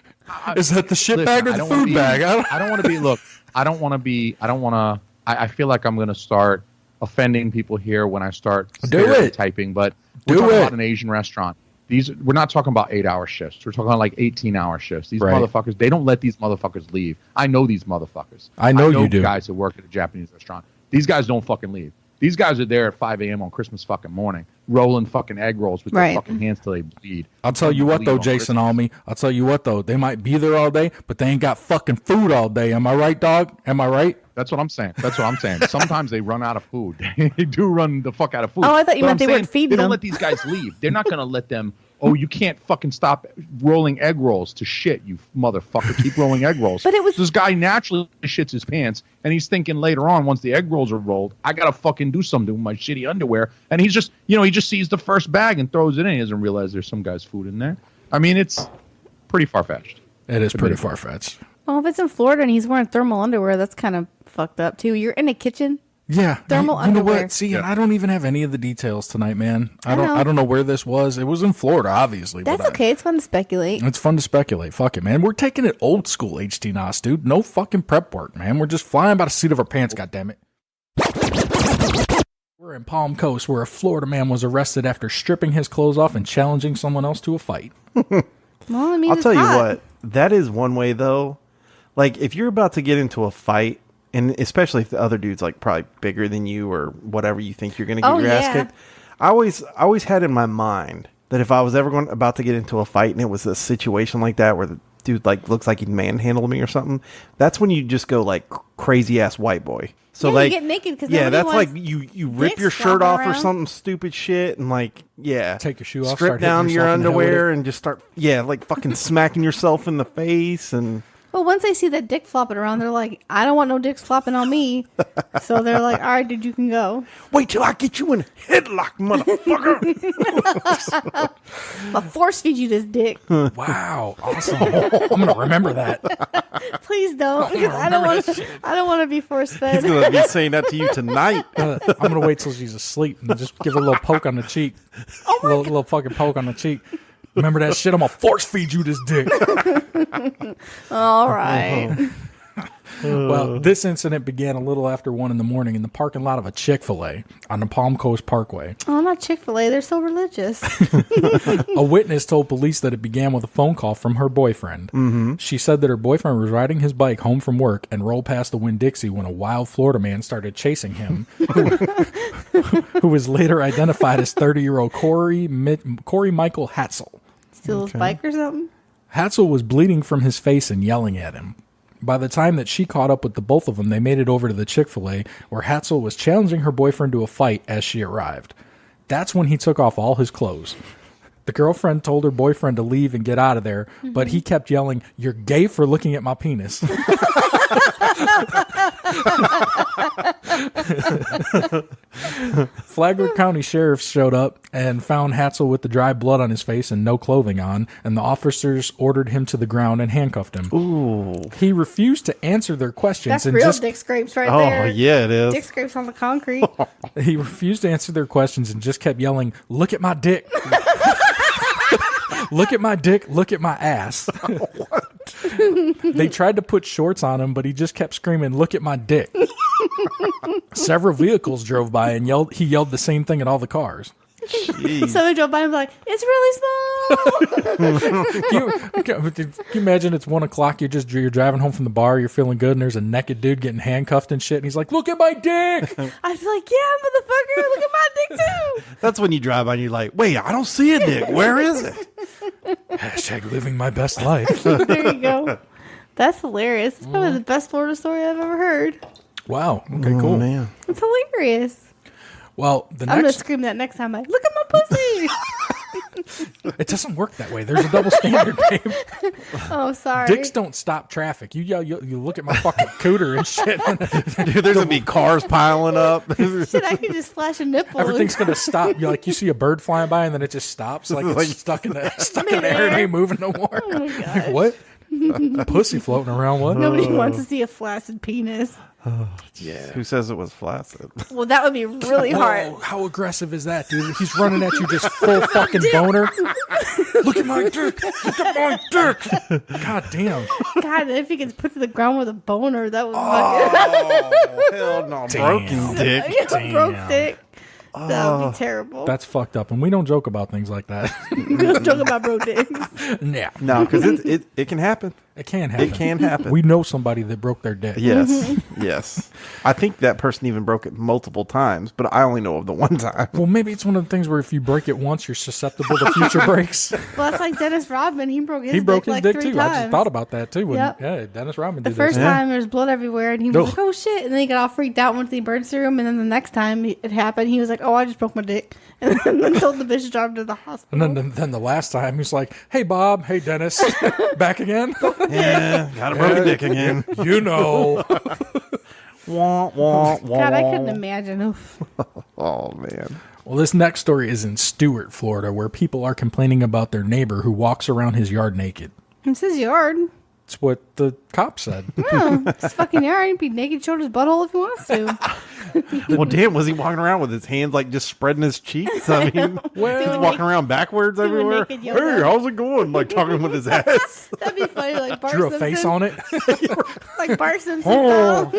Is that the shit bag or the food bag? I don't want to be. Look, I don't want to. I feel like I'm going to start offending people here when I start stereotyping. But we're talking about an Asian restaurant. We're not talking about 8-hour shifts. We're talking about like 18-hour shifts. These motherfuckers, they don't let these motherfuckers leave. I know these motherfuckers. I know you do. Guys that work at a Japanese restaurant. These guys don't fucking leave. These guys are there at 5 a.m. on Christmas fucking morning, rolling fucking egg rolls with their fucking hands till they bleed. I'll tell you what, though, Jason Almy. I'll tell you what, though. They might be there all day, but they ain't got fucking food all day. Am I right, dog? Am I right? That's what I'm saying. Sometimes they run out of food. They do run the fuck out of food. Oh, I thought you meant they weren't feeding them. They don't let these guys leave. They're not going to let them... Oh, you can't fucking stop rolling egg rolls to shit, you motherfucker. Keep rolling egg rolls. But it was this guy naturally shits his pants, and he's thinking later on, once the egg rolls are rolled, I gotta fucking do something with my shitty underwear. And he's just, he just sees the first bag and throws it in. He doesn't realize there's some guy's food in there. I mean, it's pretty far-fetched. It is pretty far-fetched. Well, if it's in Florida and he's wearing thermal underwear, that's kind of fucked up, too. You're in a kitchen. Yeah, thermal underwear. You know what? See, and I don't even have any of the details tonight, man. I don't know where this was. It was in Florida, obviously. That's okay. It's fun to speculate. It's fun to speculate. Fuck it, man. We're taking it old school, HTNOS, dude. No fucking prep work, man. We're just flying by the seat of our pants. Goddammit. We're in Palm Coast, where a Florida man was arrested after stripping his clothes off and challenging someone else to a fight. Well, I mean, I'll tell you what. That is one way, though. Like, if you're about to get into a fight. And especially if the other dude's like probably bigger than you or whatever you think you're going to get your ass kicked. I always had in my mind that if I was ever about to get into a fight and it was a situation like that where the dude like looks like he'd manhandle me or something, that's when you just go like crazy ass white boy. So like, you get naked because that's like you rip your shirt off or something stupid shit and like take your shoe off, strip down your underwear and just start like fucking smacking yourself in the face and. Well, once they see that dick flopping around, they're like, I don't want no dicks flopping on me. So they're like, all right, dude, you can go. Wait till I get you in a headlock, motherfucker. I'll force feed you this dick. Wow. Awesome. I'm going to remember that. Please don't. Because I don't want to be force fed. He's going to be saying that to you tonight. I'm going to wait till she's asleep and just give her a little poke on the cheek. Little fucking poke on the cheek. Remember that shit? I'm going to force feed you this dick. All right. Well, this incident began a little after 1 a.m. in the parking lot of a Chick-fil-A on the Palm Coast Parkway. Oh, not Chick-fil-A. They're so religious. A witness told police that it began with a phone call from her boyfriend. Mm-hmm. She said that her boyfriend was riding his bike home from work and rolled past the Winn-Dixie when a wild Florida man started chasing him, who was later identified as 30-year-old Corey Michael Hatzel. Steal his bike or something? Hatzel was bleeding from his face and yelling at him. By the time that she caught up with the both of them, they made it over to the Chick-fil-A, where Hatzel was challenging her boyfriend to a fight as she arrived. That's when he took off all his clothes. The girlfriend told her boyfriend to leave and get out of there, but he kept yelling, "You're gay for looking at my penis." Flagler County Sheriff showed up and found Hatzel with the dry blood on his face and no clothing on, and the officers ordered him to the ground and handcuffed him. Ooh. He refused to answer their questions. That's and real just, dick scrapes right there. Oh, yeah, it is. Dick scrapes on the concrete. He refused to answer their questions and just kept yelling, "Look at my dick." Look at my dick, look at my ass. They tried to put shorts on him, but he just kept screaming, "Look at my dick." Several vehicles drove by and he yelled the same thing at all the cars. Jeez. So they drove by and was like, "It's really small." Can you imagine it's 1 o'clock, you're driving home from the bar, you're feeling good, and there's a naked dude getting handcuffed and shit, and he's like, "Look at my dick." I'd be like, "Yeah, motherfucker, look at my dick too." That's when you drive by and you're like, "Wait, I don't see a dick. Where is it?" Hashtag living my best life. There you go. That's hilarious. It's probably the best Florida story I've ever heard. Wow. Okay, cool. Man. It's hilarious. Well, I'm going to scream that next time. Look at my pussy. It doesn't work that way. There's a double standard, babe. Oh, sorry. Dicks don't stop traffic. You yell, you look at my fucking cooter and shit. Dude, there's going to be cars piling up. Shit, I can just flash a nipple. Everything's going to stop. You see a bird flying by and then it just stops. Like it's stuck in the air and ain't moving no more. Oh, my God. What? Pussy floating around. What? Nobody wants to see a flaccid penis. Yeah. Who says it was flaccid? Well, that would be really hard. Whoa, how aggressive is that, dude? He's running at you just full fucking boner. Look at my dick. Look at my dick. God damn. God, if he gets put to the ground with a boner, that would Hell no. Broken dick. Broke dick. That would be terrible. That's fucked up, and we don't joke about things like that. We don't joke about broke dicks. Yeah. No, because it can happen. It can happen. It can happen. We know somebody that broke their dick. Yes. Yes. I think that person even broke it multiple times, but I only know of the one time. Well, maybe it's one of the things where if you break it once, you're susceptible to future breaks. Well, that's like Dennis Rodman. He broke his dick like 3 too. times. I just thought about that too. When, Yep. Yeah, Dennis Rodman The did first that. time there's blood everywhere, and he was like, "Oh shit!" And then he got all freaked out, went to the emergency room, and then the next time it happened, he was like, "Oh, I just broke my dick," and then told the bitch to drive him to the hospital. And then the last time he's like, "Hey Bob, hey Dennis, back again." Yeah, got a broken dick again. You know. Wah, wah, wah, God, I wah. couldn't imagine. Oof. Oh man. Well, this next story is in Stuart, Florida, where people are complaining about their neighbor who walks around his yard naked. It's his yard. It's what the cop said. No, it's his fucking yard. He can be naked, showed his butthole if he wants to. Well, damn, was he walking around with his hands like just spreading his cheeks? I mean, he's walking around backwards everywhere. naked Hey, yoga. how's it going? Like talking with his ass. That'd be funny, like Bart Drew a Simpson. face on it. Like Bart Simpson. Oh.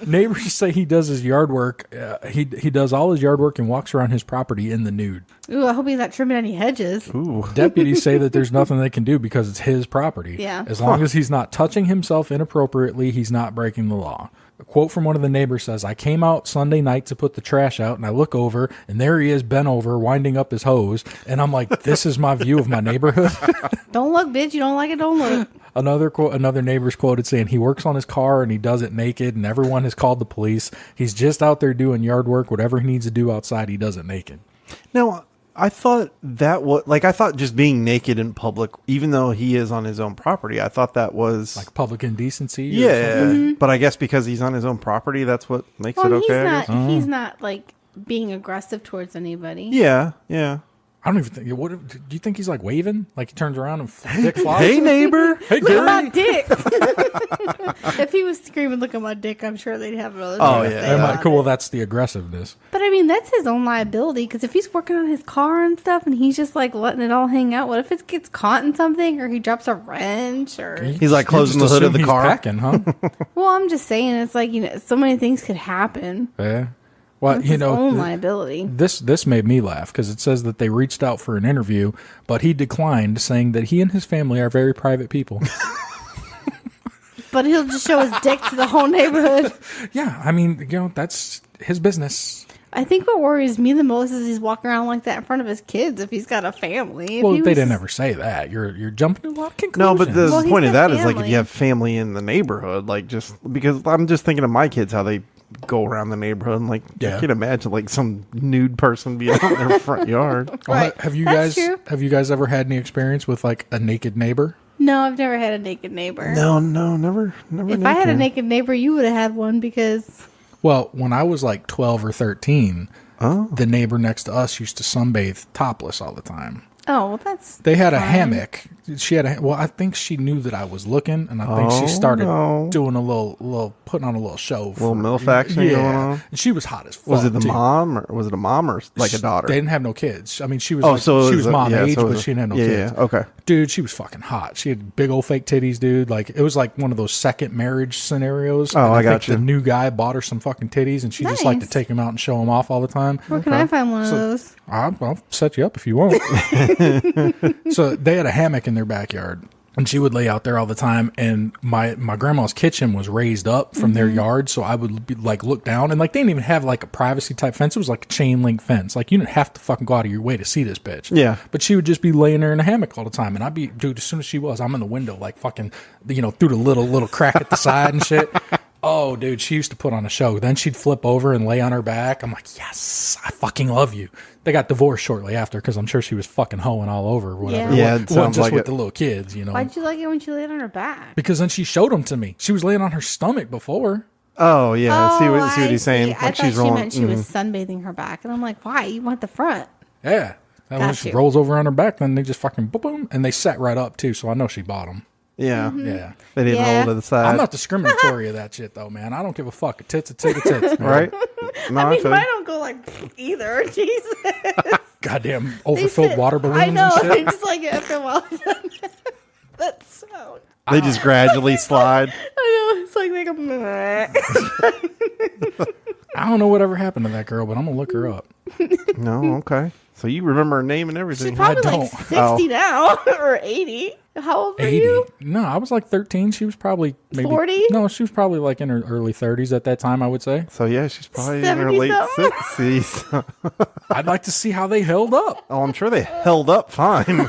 Neighbors say he does his yard work. He does all his yard work and walks around his property in the nude. Ooh, I hope he's not trimming any hedges. Ooh. Deputies say that there's nothing they can do because it's his property. Yeah. As long as he's not touching himself inappropriately, he's not breaking the law. A quote from one of the neighbors says, "I came out Sunday night to put the trash out, and I look over, and there he is bent over, winding up his hose. And I'm like, this is my view of my neighborhood." Don't look, bitch. You don't like it, don't look. Another neighbor's quoted saying he works on his car and he does it naked, and everyone has called the police. He's just out there doing yard work. Whatever he needs to do outside, he does it naked. No, I thought that was like, I thought just being naked in public, even though he is on his own property, I thought that was like public indecency. Yeah, but I guess because he's on his own property, that's what makes it okay. I guess. He's not like being aggressive towards anybody. Yeah, yeah. I don't even think. What do you think he's like waving? Like he turns around and dick flies? Hey neighbor, hey Look Gary. at my dick. If he was screaming, "Look at my dick," I'm sure they'd have another. Oh, thing to yeah. say about Cool. Well, it. that's the aggressiveness. But I mean, that's his own liability, because if he's working on his car and stuff, and he's just like letting it all hang out, what if it gets caught in something, or he drops a wrench, or He's like closing the hood of the car. Packing, huh? well, I'm just saying, it's like, you know, so many things could happen. Yeah. Well, It's you his know, own liability. This made me laugh because it says that they reached out for an interview, but he declined, saying that he and his family are very private people. But he'll just show his dick to the whole neighborhood. Yeah, I mean, you know, that's his business. I think what worries me the most is he's walking around like that in front of his kids if he's got a family. If Well, he they was didn't just- ever say that. You're jumping to a lot of conclusions. No, but the Well, he's point of got that is like if family. you have family in the neighborhood, like just because I'm just thinking of my kids, how they go around the neighborhood, and like Yeah. I can imagine like some nude person being out in their front yard. Well, Right. have you That's guys true. have you guys ever had any experience with like a naked neighbor? No, I've never had a naked neighbor. No, never. If I had a naked neighbor, you would have had one because... Well, when I was like 12 or 13, the neighbor next to us used to sunbathe topless all the time. Oh, well, that's They had a fine. hammock. She had a... Well, I think she knew that I was looking, and I think she started doing a little... Putting on a little show. A little MILF action going on? And she was hot as fuck, Was it the too. mom, or was it a mom, or like a daughter? They didn't have no kids. I mean, she was so she was mom age, so it but was she didn't have no yeah, kids. Yeah, okay. Dude, she was fucking hot. She had big old fake titties, dude. Like, it was like one of those second marriage scenarios. Oh, and I think got you. The new guy bought her some fucking titties, and she just liked to Nice. take them out and show them off all the time. Where can I find one of those? I'll set you up if you want. So they had a hammock in their backyard, and she would lay out there all the time. And my grandma's kitchen was raised up from their yard, so I would be, like, look down, and like they didn't even have like a privacy type fence. It was like a chain link fence. Like, you didn't have to fucking go out of your way to see this bitch. Yeah. But she would just be laying there in a hammock all the time, and I'd be, dude, as soon as she was, I'm in the window, like fucking, through the little crack at the side and shit. Oh, dude, she used to put on a show. Then she'd flip over and lay on her back. I'm like, yes, I fucking love you. They got divorced shortly after because I'm sure she was fucking hoeing all over or whatever. Yeah, it it wasn't sounds just like with it. the little kids, Why'd you like it when she laid on her back? Because then she showed them to me. She was laying on her stomach before. Oh, yeah. See what I he's saying. I thought she meant she was sunbathing her back. And I'm like, why? You want the front. Yeah. And when she rolls over on her back, then they just fucking boom, boom, and they sat right up too. So I know she bought them. Yeah. Yeah. They didn't roll to the side. I'm not discriminatory of that shit though, man. I don't give a fuck. A tit's a tit a tits, man. Right? No, I mean, feel I you. don't go like either. Jesus. Goddamn overfilled water balloons I know. and shit. They just like after a while. That's so. They just gradually slide. I know. It's like they go. I don't know whatever happened to that girl, but I'm gonna look her up. No, okay. So you remember her name and everything. She's probably like 60 now or 80. How old are 80. you? No, I was like 13. She was probably maybe 40? No, she was probably like in her early 30s at that time, I would say. So yeah, she's probably in her late 60s. I'd like to see how they held up. Oh, I'm sure they held up fine.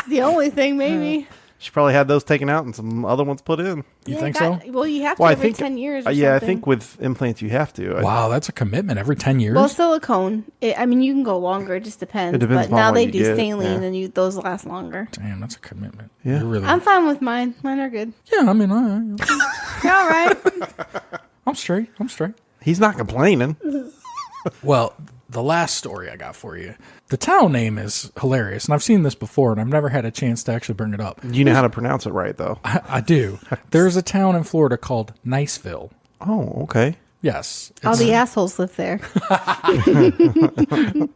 The only thing, maybe. She probably had those taken out and some other ones put in. You think so? Well, you have to every 10 years or yeah, I something. think with implants you have to. Wow, that's a commitment every 10 years. Well, silicone. I mean, you can go longer. It just depends. It depends but upon now what they you do get, saline, yeah. and those last longer. Damn, that's a commitment. Yeah. You're really, I'm fine with mine. Mine are good. yeah, I mean, You're all right. I'm straight. I'm straight. He's not complaining. Well, the last story I got for you. The town name is hilarious, and I've seen this before, and I've never had a chance to actually bring it up. You know how to pronounce it right, though. I do. There's a town in Florida called Niceville. Oh, okay. Yes. All the assholes live there. I'm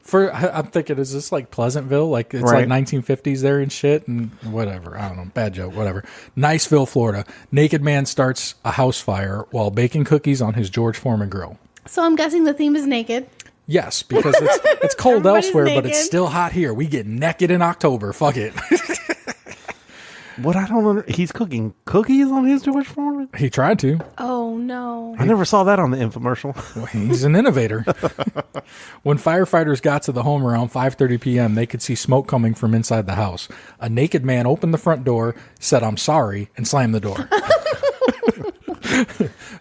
thinking, is this like Pleasantville? Like it's Right. like 1950s there and shit and whatever. I don't know. Bad joke. Whatever. Niceville, Florida. Naked man starts a house fire while baking cookies on his George Foreman grill. So I'm guessing the theme is naked. Yes, because it's cold Everybody's elsewhere, but it's naked. still hot here. We get naked in October. Fuck it. What I don't know, he's cooking cookies on his George Foreman? He tried to. Oh, no. I never saw that on the infomercial. Well, he's an innovator. When firefighters got to the home around 5:30 p.m., they could see smoke coming from inside the house. A naked man opened the front door, said, "I'm sorry," and slammed the door.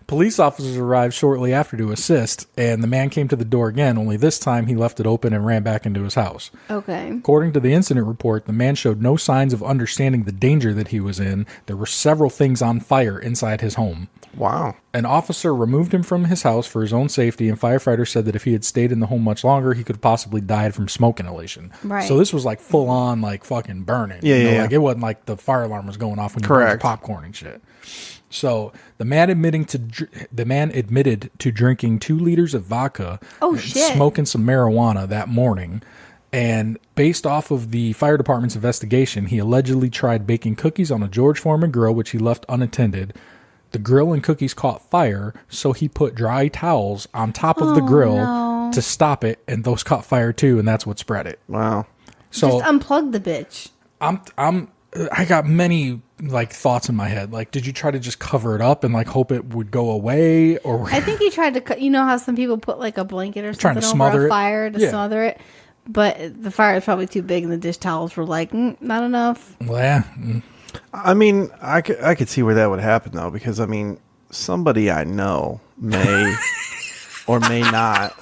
Police officers arrived shortly after to assist, and the man came to the door again, only this time he left it open and ran back into his house. Okay. According to the incident report, the man showed no signs of understanding the danger that he was in. There were several things on fire inside his home. Wow. An officer removed him from his house for his own safety, and firefighters said that if he had stayed in the home much longer, he could have possibly died from smoke inhalation. Right. So this was like full on, like fucking burning. Yeah, you know, yeah. Like it wasn't like the fire alarm was going off when you burned Correct. popcorn and shit. So the man admitted to drinking 2 liters of vodka, Oh, and shit. smoking some marijuana that morning. And based off of the fire department's investigation, he allegedly tried baking cookies on a George Foreman grill, which he left unattended. The grill and cookies caught fire, so he put dry towels on top of the grill to stop it, and those caught fire too, and that's what spread it. Wow. So Just unplug the bitch. I got many like thoughts in my head. Like, did you try to just cover it up and like hope it would go away, or I think he tried to, you know how some people put like a blanket or Trying to something smother over a it? fire to Yeah. smother it? But the fire is probably too big and the dish towels were like, not enough. Well, yeah. I mean, I could see where that would happen, though, because, I mean, somebody I know may or may not.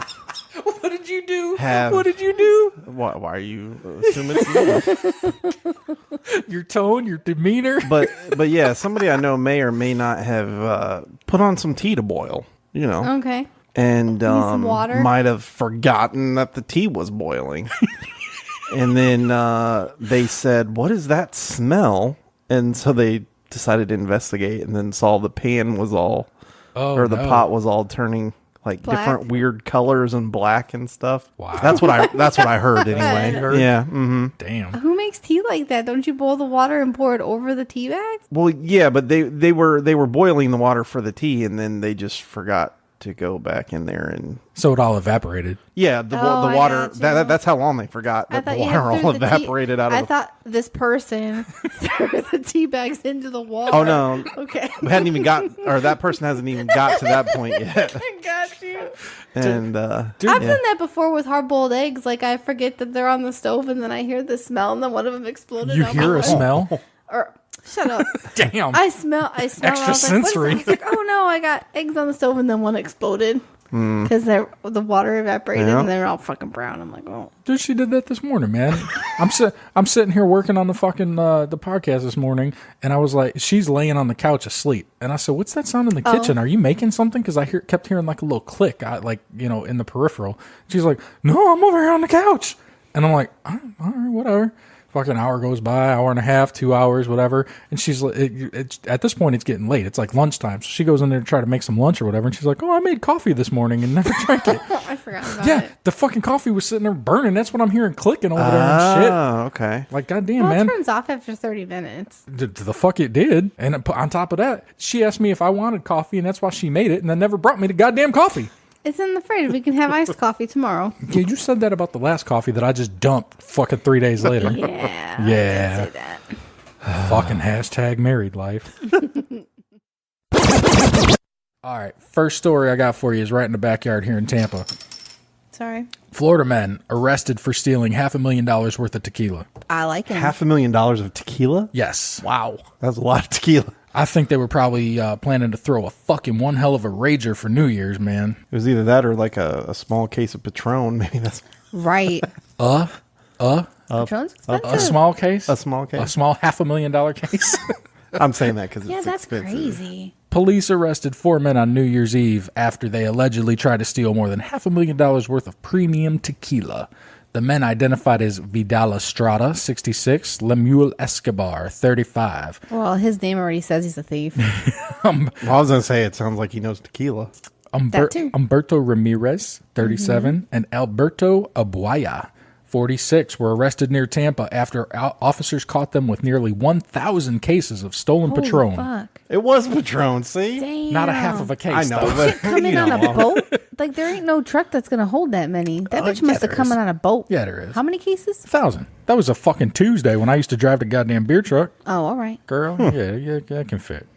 What did you do? have. What did you do? Why are you assuming it's me? Your tone, your demeanor. But yeah, somebody I know may or may not have put on some tea to boil. You know. Okay. And some water? Might have forgotten that the tea was boiling. And then they said, "What is that smell?" And so they decided to investigate, and then saw the pan was all, the pot was all turning like black? Different weird colors and black and stuff. Wow, that's what I heard anyway. Yeah. Mm-hmm. Damn. Who makes tea like that? Don't you boil the water and pour it over the tea bags? Well, yeah, but they were boiling the water for the tea, and then they just forgot to go back in there and so it all evaporated. Yeah, the water. That's how long they forgot that the water all evaporated out of. I thought this person threw the tea bags into the water. Oh no! Okay, we hadn't even that person hasn't even got to that point yet. I got you. And I've done that before with hard-boiled eggs. Like I forget that they're on the stove, and then I hear the smell, and then one of them exploded. You hear a smell? Or shut up! Damn! I smell. Extra sensory. I was like, oh no! I got eggs on the stove, and then one exploded. Because the water evaporated and they're all fucking brown. I'm like, oh. Dude, she did that this morning, man. I'm sitting here working on the fucking the podcast this morning, and I was like, she's laying on the couch asleep, and I said, "What's that sound in the kitchen? Are you making something?" Because I kept hearing like a little click, in the peripheral. She's like, "No, I'm over here on the couch," and I'm like, "All right, whatever." Fucking hour goes by, hour and a half, 2 hours, whatever. And she's like, at this point, it's getting late. It's like lunchtime. So she goes in there to try to make some lunch or whatever. And she's like, "Oh, I made coffee this morning and never drank it." I forgot about it. The fucking coffee was sitting there burning. That's what I'm hearing clicking over there and shit. Oh, okay. Like, goddamn, man. It turns off after 30 minutes. The fuck it did. And on top of that, she asked me if I wanted coffee, and that's why she made it, and then never brought me the goddamn coffee. It's in the fridge. We can have iced coffee tomorrow. Yeah, you said that about the last coffee that I just dumped fucking 3 days later. Yeah. Yeah. I did say that. Fucking hashtag married life. All right. First story I got for you is right in the backyard here in Tampa. Sorry. Florida men arrested for stealing $500,000 worth of tequila. I like it. $500,000 of tequila? Yes. Wow. That's a lot of tequila. I think they were probably planning to throw a fucking one hell of a rager for New Year's, man. It was either that or like a small case of Patron. Maybe that's right. A Patron's expensive. small case? A small case. A small $500,000 case? I'm saying that because it's that's expensive. crazy. Police arrested 4 men on New Year's Eve after they allegedly tried to steal more than $500,000 worth of premium tequila. The men identified as Vidal Estrada, 66, Lemuel Escobar, 35. Well, his name already says he's a thief. I was going to say, it sounds like he knows tequila. Humberto Ramirez, 37, and Alberto Abuaya, 46, were arrested near Tampa after officers caught them with nearly 1,000 cases of stolen Patron. Fuck. It was Patron, see? Damn. Not a half of a case. I know, but Coming on a boat? Like, there ain't no truck that's going to hold that many. That bitch must have come on a boat. Yeah, there is. How many cases? 1,000. That was a fucking Tuesday when I used to drive the goddamn beer truck. Oh, all right. Girl, yeah, that can fit.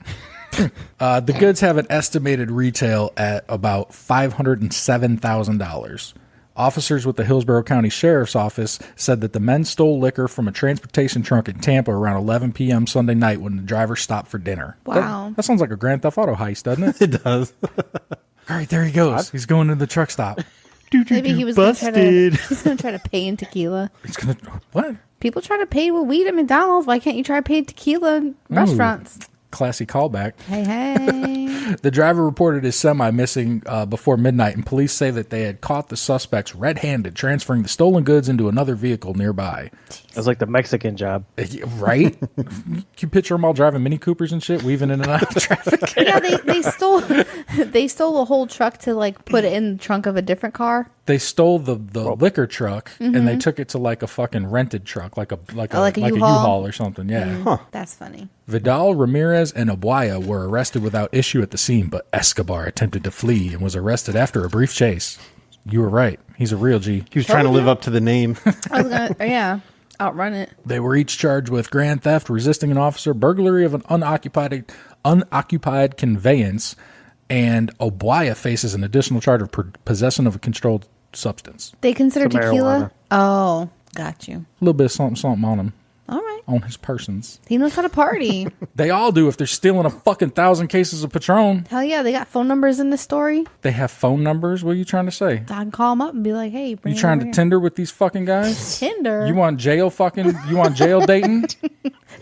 The goods have an estimated retail at about $507,000. Officers with the Hillsborough County Sheriff's Office said that the men stole liquor from a transportation trunk in Tampa around 11 p.m. Sunday night when the driver stopped for dinner. Wow. That sounds like a Grand Theft Auto heist, doesn't it? It does. All right, there he goes. He's going to the truck stop. Maybe he was going to try to pay in tequila. He's going to, what? People try to pay with weed at McDonald's. Why can't you try to pay tequila in restaurants? Classy callback. Hey. The driver reported his semi missing before midnight, and police say that they had caught the suspects red-handed transferring the stolen goods into another vehicle nearby. It's like the Mexican job. Right? You picture them all driving Mini Coopers and shit, weaving in and out of traffic. Yeah, they stole a whole truck to like put it in the trunk of a different car. They stole the liquor truck and they took it to like a fucking rented truck, like a U-Haul or something. Yeah. That's funny. Vidal, Ramirez, and Abuaya were arrested without issue at the scene, but Escobar attempted to flee and was arrested after a brief chase. You were right. He's a real G. He was trying to live up to the name. I was gonna, outrun it. They were each charged with grand theft, resisting an officer, burglary of an unoccupied conveyance, and Abuaya faces an additional charge of possession of a controlled substance. They consider tequila? Oh, got you. A little bit of something on him. All right. on his persons. He knows how to party. They all do if they're stealing a fucking 1,000 cases of Patron. Hell yeah, they got phone numbers in the story. They have phone numbers? What are you trying to say? I can call them up and be like, hey, bring You it trying over to here. Tinder with these fucking guys? Tinder? You want jail dating?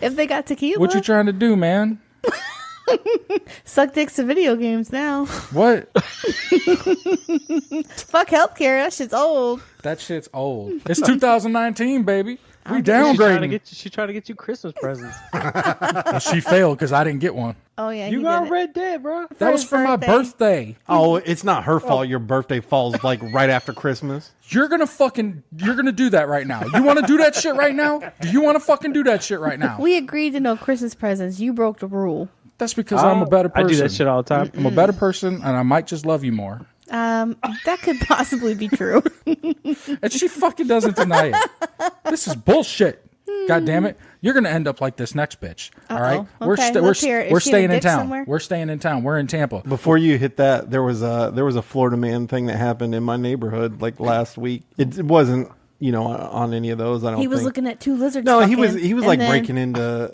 If they got tequila. What you trying to do, man? Suck dicks to video games now. What? Fuck healthcare. That shit's old. That shit's old. It's 2019, baby. We downgrading. downgrading. She trying to get you Christmas presents. Well, she failed because I didn't get one. Oh yeah, You got Red Dead, bro. That was for my birthday. Oh, it's not her fault. Your birthday falls like right after Christmas. You're gonna do that right now. You want to do that shit right now? Do you want to fucking do that shit right now? We agreed to no Christmas presents. You broke the rule. That's because I'm a better person. I do that shit all the time. I'm a better person, and I might just love you more. That could possibly be true. And she fucking doesn't deny it. This is bullshit. God damn it. You're going to end up like this next bitch. All right? Okay, let's hear it. We're Is she in a staying in ditch town. somewhere? We're staying in town. We're in Tampa. Before you hit that, there was a Florida man thing that happened in my neighborhood like last week. It wasn't, on any of those. I don't. He was think. looking at two lizards. No, he fucking, was and like then- breaking into.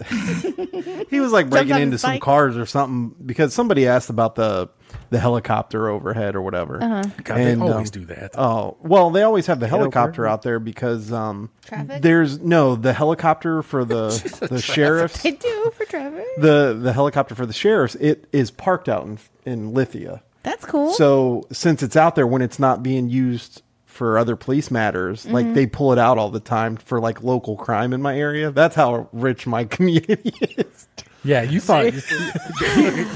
He was like breaking on into his some bike? cars or something because somebody asked about the helicopter overhead or whatever. Uh-huh. God, they always do that. Oh well, they always have the helicopter out there because Traffic? there's the helicopter for the sheriffs. They do for traffic. The helicopter for the sheriffs. It is parked out in Lithia. That's cool. So since it's out there when it's not being used for other police matters, like they pull it out all the time for like local crime in my area. That's how rich my community is. Yeah, you thought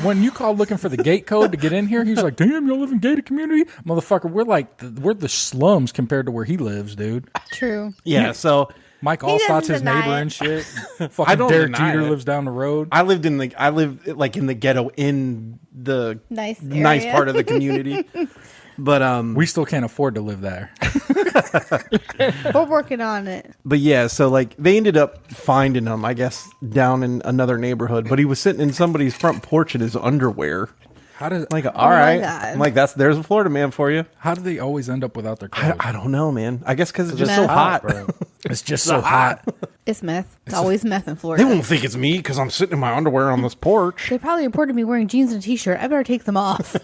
when you called looking for the gate code to get in here, he's like, "Damn, y'all live in gated community, motherfucker." We're the slums compared to where he lives, dude. True. Yeah, so Mike Allstott's his deny neighbor it. and shit. I Fucking don't Derek deny Jeter it. lives down the road. I live like in the ghetto in the Nice nice area. part of the community. But we still can't afford to live there. We're working on it. But yeah, so like they ended up finding him, I guess, down in another neighborhood. But he was sitting in somebody's front porch in his underwear. How does Like, all right, God. I'm like there's a Florida man for you. How do they always end up without their clothes? I don't know, man. I guess because it's just Meth. so hot. bro. It's just so hot. It's meth. It's always meth in Florida. They won't think it's me because I'm sitting in my underwear on this porch. They probably reported me wearing jeans and a t-shirt. I better take them off.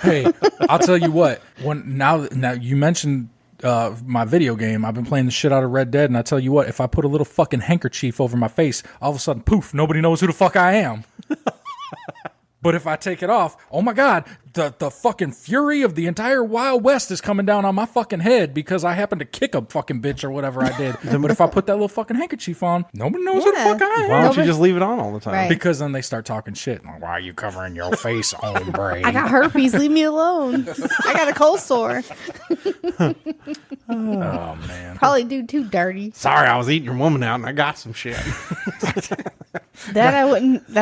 Hey, I'll tell you what. Now you mentioned my video game. I've been playing the shit out of Red Dead, and I tell you what, if I put a little fucking handkerchief over my face, all of a sudden, poof, nobody knows who the fuck I am. But if I take it off, oh my God, the fucking fury of the entire Wild West is coming down on my fucking head because I happened to kick a fucking bitch or whatever I did. But if I put that little fucking handkerchief on, nobody knows who the fuck I am. Why don't you just leave it on all the time? Right. Because then they start talking shit. Like, why are you covering your face, hombre? I got herpes. Leave me alone. I got a cold sore. Oh, man. Probably do too dirty. Sorry, I was eating your woman out and I got some shit. That I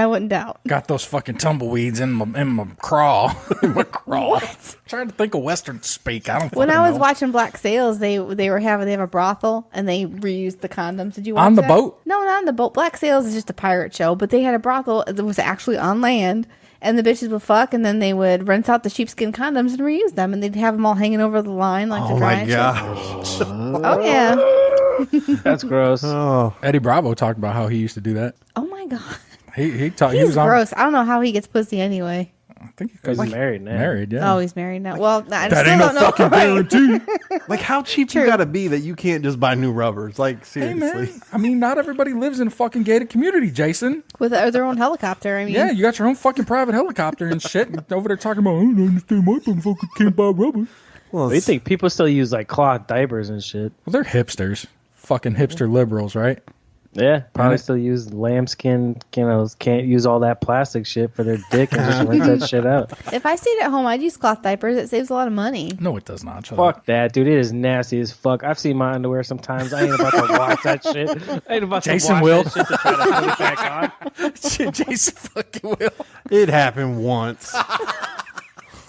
wouldn't doubt. Got those fucking tumbleweeds in my craw. In my craw. What? Trying to think of Western speak. I don't. When fucking I was know. watching Black Sails, they have a brothel and they reused the condoms. Did you watch On the that? boat? No, not on the boat. Black Sails is just a pirate show, but they had a brothel that was actually on land, and the bitches would fuck, and then they would rinse out the sheepskin condoms and reuse them, and they'd have them all hanging over the line like to Oh dry my and shit. gosh. Oh yeah. That's gross. Oh, Eddie Bravo talked about how he used to do that. Oh my god. He talked. He He's was on. gross. I don't know how he gets pussy anyway. I think Because he's married now. married. Yeah. Oh, he's married now. Well, I that still ain't no don't know. fucking guarantee. like how cheap True. you gotta be that you can't just buy new rubbers? Like Hey seriously. man, I mean, not everybody lives in a fucking gated community, Jason. With their own helicopter. I mean, Yeah, you got your own fucking private helicopter and shit. And over there talking about, I don't understand why motherfuckers can't buy rubber. Well, You think people still use like cloth diapers and shit? Well, they're hipsters, fucking hipster liberals, right? Yeah, probably Right. still use lambskin. Can't use all that plastic shit for their dick and just rinse that shit out. if I stayed at home, I'd use cloth diapers. It saves a lot of money. No, it does not. Shut up. Fuck that, dude. It is nasty as fuck. I've seen my underwear sometimes. I ain't about to wash that shit. I ain't about Jason to wash will. that shit to try to put it back on. Jason fucking will. it happened once.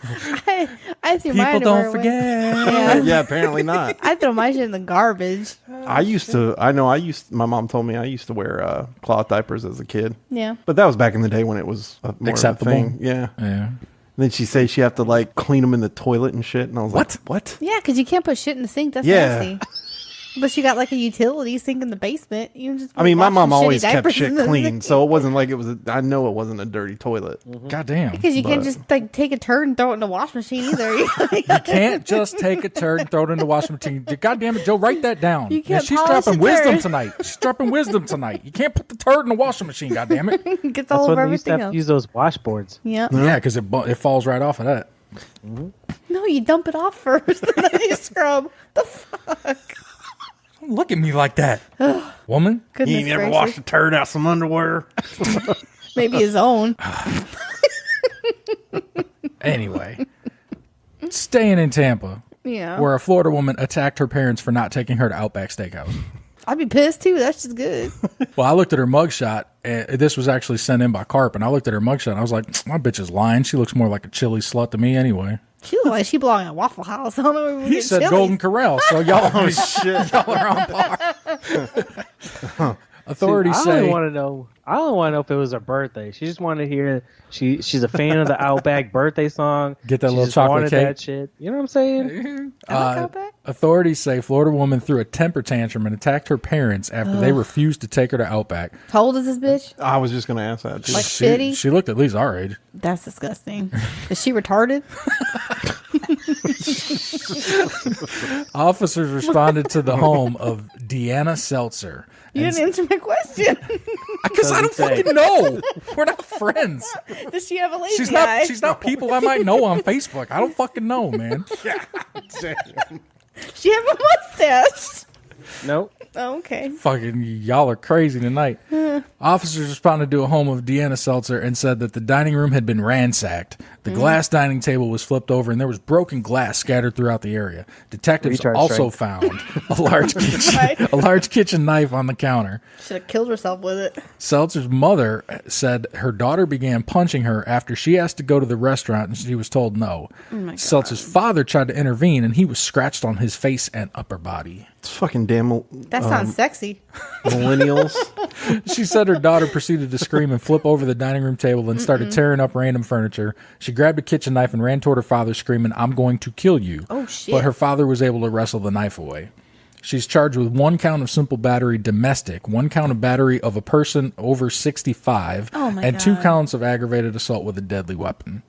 I threw my People underwear don't away. forget. Yeah, apparently not. I throw my shit in the garbage. My mom told me I used to wear cloth diapers as a kid. Yeah. But that was back in the day when it was more Acceptable. of a thing. Yeah. Yeah. And then she say she have to like clean them in the toilet and shit. And I was like, what? Yeah, because you can't put shit in the sink. That's Yeah. nasty. But you got like a utility sink in the basement. You just I mean, my wash mom some shitty always kept diapers shit in the clean, sink. so it wasn't like it was. I know it wasn't a dirty toilet. God damn. Because you can't just like take a turd and throw it in the wash machine either. You can't just take a turd and throw it in the washing machine. God damn it, Joe, write that down. You can't she's polish dropping a wisdom turd. tonight. She's dropping wisdom tonight. You can't put the turd in the washing machine, God damn it. It gets That's all when over they used to everything have else. to use those washboards. Yeah. Yeah, because it falls right off of that. No, you dump it off first and then you scrub. The fuck? Don't look at me like that, woman. Goodness You ain't never gracious. washed a turd out some underwear. Maybe his own. Anyway, staying in Tampa, Yeah. where a Florida woman attacked her parents for not taking her to Outback Steakhouse. I'd be pissed too. That's just good. Well, I looked at her mugshot, and this was actually sent in by Carp, and I looked at her mugshot, and I was like, my bitch is lying. She looks more like a chili slut to me anyway. She look like she belong in a Waffle House. I don't know where we He get said chilies. Golden Corral, so y'all, y'all are on par. Authorities I say don't want to know. I don't want to know if it was her birthday. She just wanted to hear. She's a fan of the Outback birthday song. Get that She little just chocolate wanted cake. That shit. You know what I'm saying? authorities say Florida woman threw a temper tantrum and attacked her parents after they Ugh. refused to take her to Outback. How old is this bitch? I was just going to ask that. Too. Like 50? She looked at least our age. That's disgusting. Is she retarded? Officers responded to the home of Deanna Seltzer. You didn't answer my question. Because I don't fucking know. We're not friends. Does she have a lazy She's eye? not. She's not people I might know on Facebook. I don't fucking know, man. She have a mustache. Nope. Oh, okay. Fucking y'all are crazy tonight. Officers responded to a home of Deanna Seltzer and said that the dining room had been ransacked. The glass dining table was flipped over and there was broken glass scattered throughout the area. Detectives Recharge also strength. found a large kitchen knife on the counter. Should have killed herself with it. Seltzer's mother said her daughter began punching her after she asked to go to the restaurant and she was told no. Oh my God. Seltzer's father tried to intervene and he was scratched on his face and upper body. It's fucking damn. That sounds sexy. Millennials. She said her daughter proceeded to scream and flip over the dining room table and started tearing up random furniture. She grabbed a kitchen knife and ran toward her father, screaming, "I'm going to kill you." Oh, shit. But her father was able to wrestle the knife away. She's charged with 1 count of simple battery domestic, 1 count of battery of a person over 65, Oh, my and 2 God. counts of aggravated assault with a deadly weapon.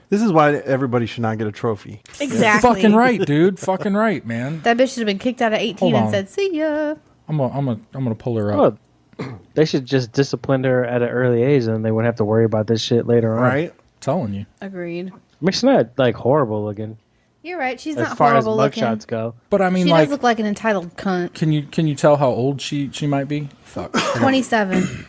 This is why everybody should not get a trophy. Exactly. Fucking right, dude. Fucking right, man. That bitch should have been kicked out at 18 Hold and on. said, "See ya." I'm gonna pull her up. Oh, they should just discipline her at an early age, and they wouldn't have to worry about this shit later on. Right? Telling you. Agreed. I mean, she's not like horrible looking You're right. She's as not far as horrible looking. mugshots go. But I mean, She like, does look like an entitled cunt. can you tell how old she might be? Fuck. 27.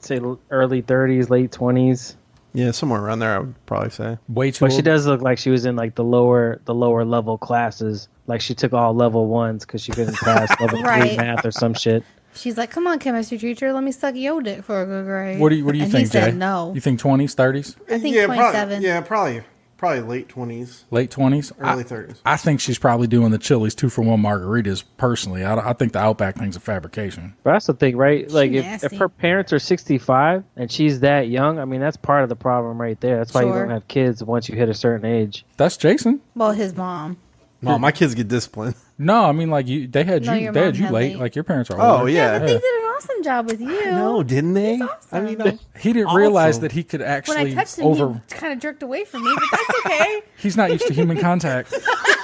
Say early 30s, late 20s. Yeah, somewhere around there, I would probably say. Way too But she old. does look like she was in like the lower level classes. Like she took all level 1s because she couldn't pass level 3 Right. math or some shit. She's like, "Come on, chemistry teacher, let me suck your dick for a good grade." What do you and think, he said Jay? no. You think 20s, 30s, I think yeah, 27. Probably late 20s, late 20s, early 30s. I think she's probably doing the Chili's 2-for-1 margaritas. Personally, I think the Outback thing's a fabrication. But that's the thing, right? Like if nasty. her parents are 65 and she's that young, I mean that's part of the problem right there. That's why you Sure. don't have kids once you hit a certain age. That's Jason. Well, his mom. No, my kids get disciplined. No, I mean like they had No, you your they had mom you had late. late. Like your parents are. Oh, older. yeah. But they did an awesome job with you. No, didn't they? I mean, He didn't realize that he could When actually I touched him, over. he kind of jerked away from me, but that's okay. He's not used to human contact.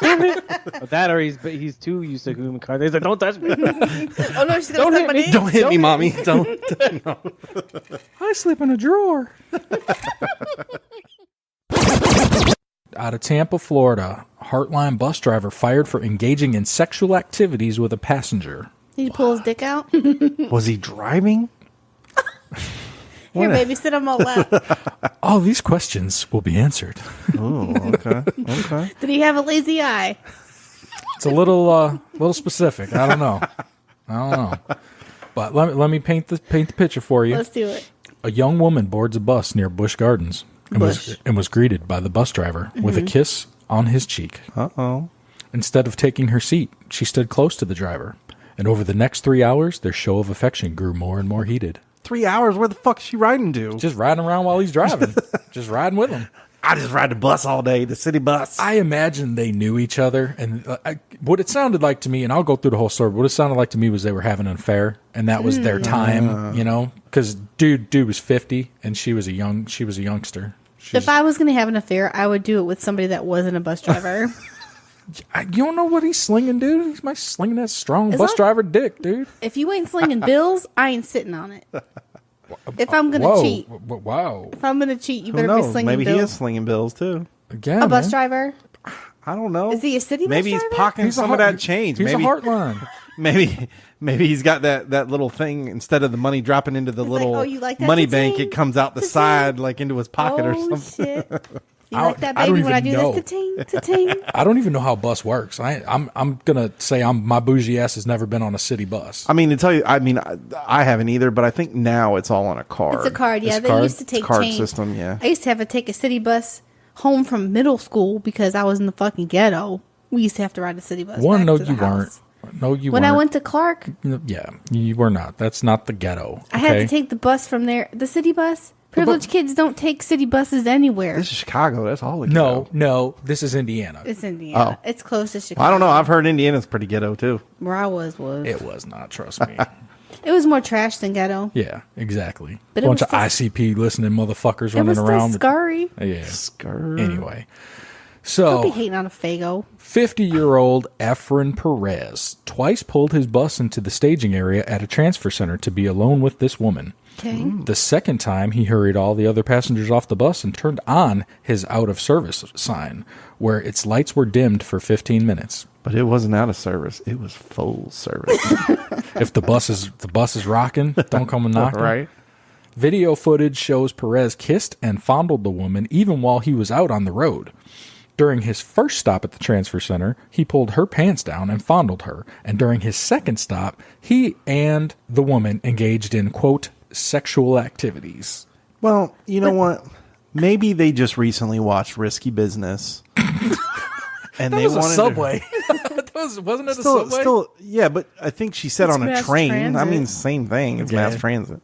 But that or he's too used to human contact. He's like, don't touch me. Oh no, she's gonna Don't suck hit my me. dick. Don't hit me, mommy. Don't. No. I sleep in a drawer. Out of Tampa, Florida, Heartline bus driver fired for engaging in sexual activities with a passenger. Did he pull his dick out? Was he driving? Here, baby, sit on my lap. All these questions will be answered. Oh, okay. Okay. Did he have a lazy eye? It's a little specific. I don't know. But let me paint the picture for you. Let's do it. A young woman boards a bus near Busch Gardens and was greeted by the bus driver with a kiss on his cheek. Uh-oh. Instead of taking her seat, she stood close to the driver. And over the next 3 hours, their show of affection grew more and more heated. 3 hours? Where the fuck is she riding to? Just riding around while he's driving. Just riding with him. I just ride the bus all day, the city bus. I imagine they knew each other, and what it sounded like to me, and I'll go through the whole story, but what it sounded like to me was they were having an affair, and that was their time, you know? Because dude was 50, and she was a youngster. If I was going to have an affair, I would do it with somebody that wasn't a bus driver. You don't know what he's slinging, dude. He's my slinging that strong bus driver dick, dude. If you ain't slinging bills, I ain't sitting on it. If I'm going to cheat. Wow. If I'm going to cheat, you better be slinging Maybe bills. he is slinging bills, too. Again, a bus driver? I don't know. Is he a city bus Maybe driver? he's pocketing some of that change. He's maybe a heartline. Maybe he's got that little thing, instead of the money dropping into the little you like that money ta-ting? bank, it comes out the side, like into his pocket or something. Shit. You like that, baby, when I do this? Ta-ting, ta-ting. I don't even know how bus works. I'm gonna say my bougie ass has never been on a city bus. I mean, to tell you, I haven't either, but I think now it's all on a card. It's a card, yeah. They used to take card change. system, yeah. I used to have to take a city bus home from middle school because I was in the fucking ghetto. We used to have to ride a city bus. No, you weren't. No, you weren't. When I went to Clark. Yeah, you were not. That's not the ghetto. Okay? I had to take the bus from there. The city bus. Privileged kids don't take city buses anywhere. This is Chicago. That's all. No. This is Indiana. It's Indiana. Oh. It's close to Chicago. I don't know. I've heard Indiana's pretty ghetto too. Where I was. It was not. Trust me. It was more trash than ghetto. Yeah, exactly. But bunch of ICP listening motherfuckers running around. It was scurry. Yeah. Scurry. Anyway. So, don't be hating on a Fago. 50-year-old Efren Perez twice pulled his bus into the staging area at a transfer center to be alone with this woman. Okay. The second time, he hurried all the other passengers off the bus and turned on his out-of-service sign, where its lights were dimmed for 15 minutes. But it wasn't out of service; it was full service. If the bus is rocking, don't come and knock. Right. Video footage shows Perez kissed and fondled the woman even while he was out on the road. During his first stop at the transfer center, he pulled her pants down and fondled her. And during his second stop, he and the woman engaged in, quote, sexual activities. Well, you know what? Maybe they just recently watched Risky Business. And that was a Subway. Wasn't it a Subway? Yeah, but I think she said It's on a mass train. transit. I mean, same thing. It's mass transit.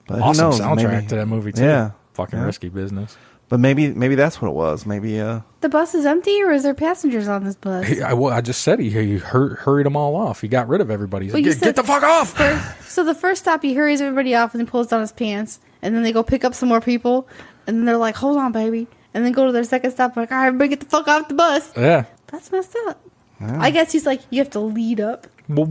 But Awesome who knows? soundtrack Maybe, to that movie, too. Yeah. Fucking Risky Business. But maybe that's what it was. Maybe the bus is empty, or is there passengers on this bus? I just said he hurried them all off. He got rid of everybody. He's like, But get the fuck off! So the first stop, he hurries everybody off and then pulls down his pants, and then they go pick up some more people, and then they're like, "Hold on, baby," and then go to their second stop, like, "All right, everybody, get the fuck off the bus." Yeah, that's messed up. I guess he's like, you have to lead up. Well,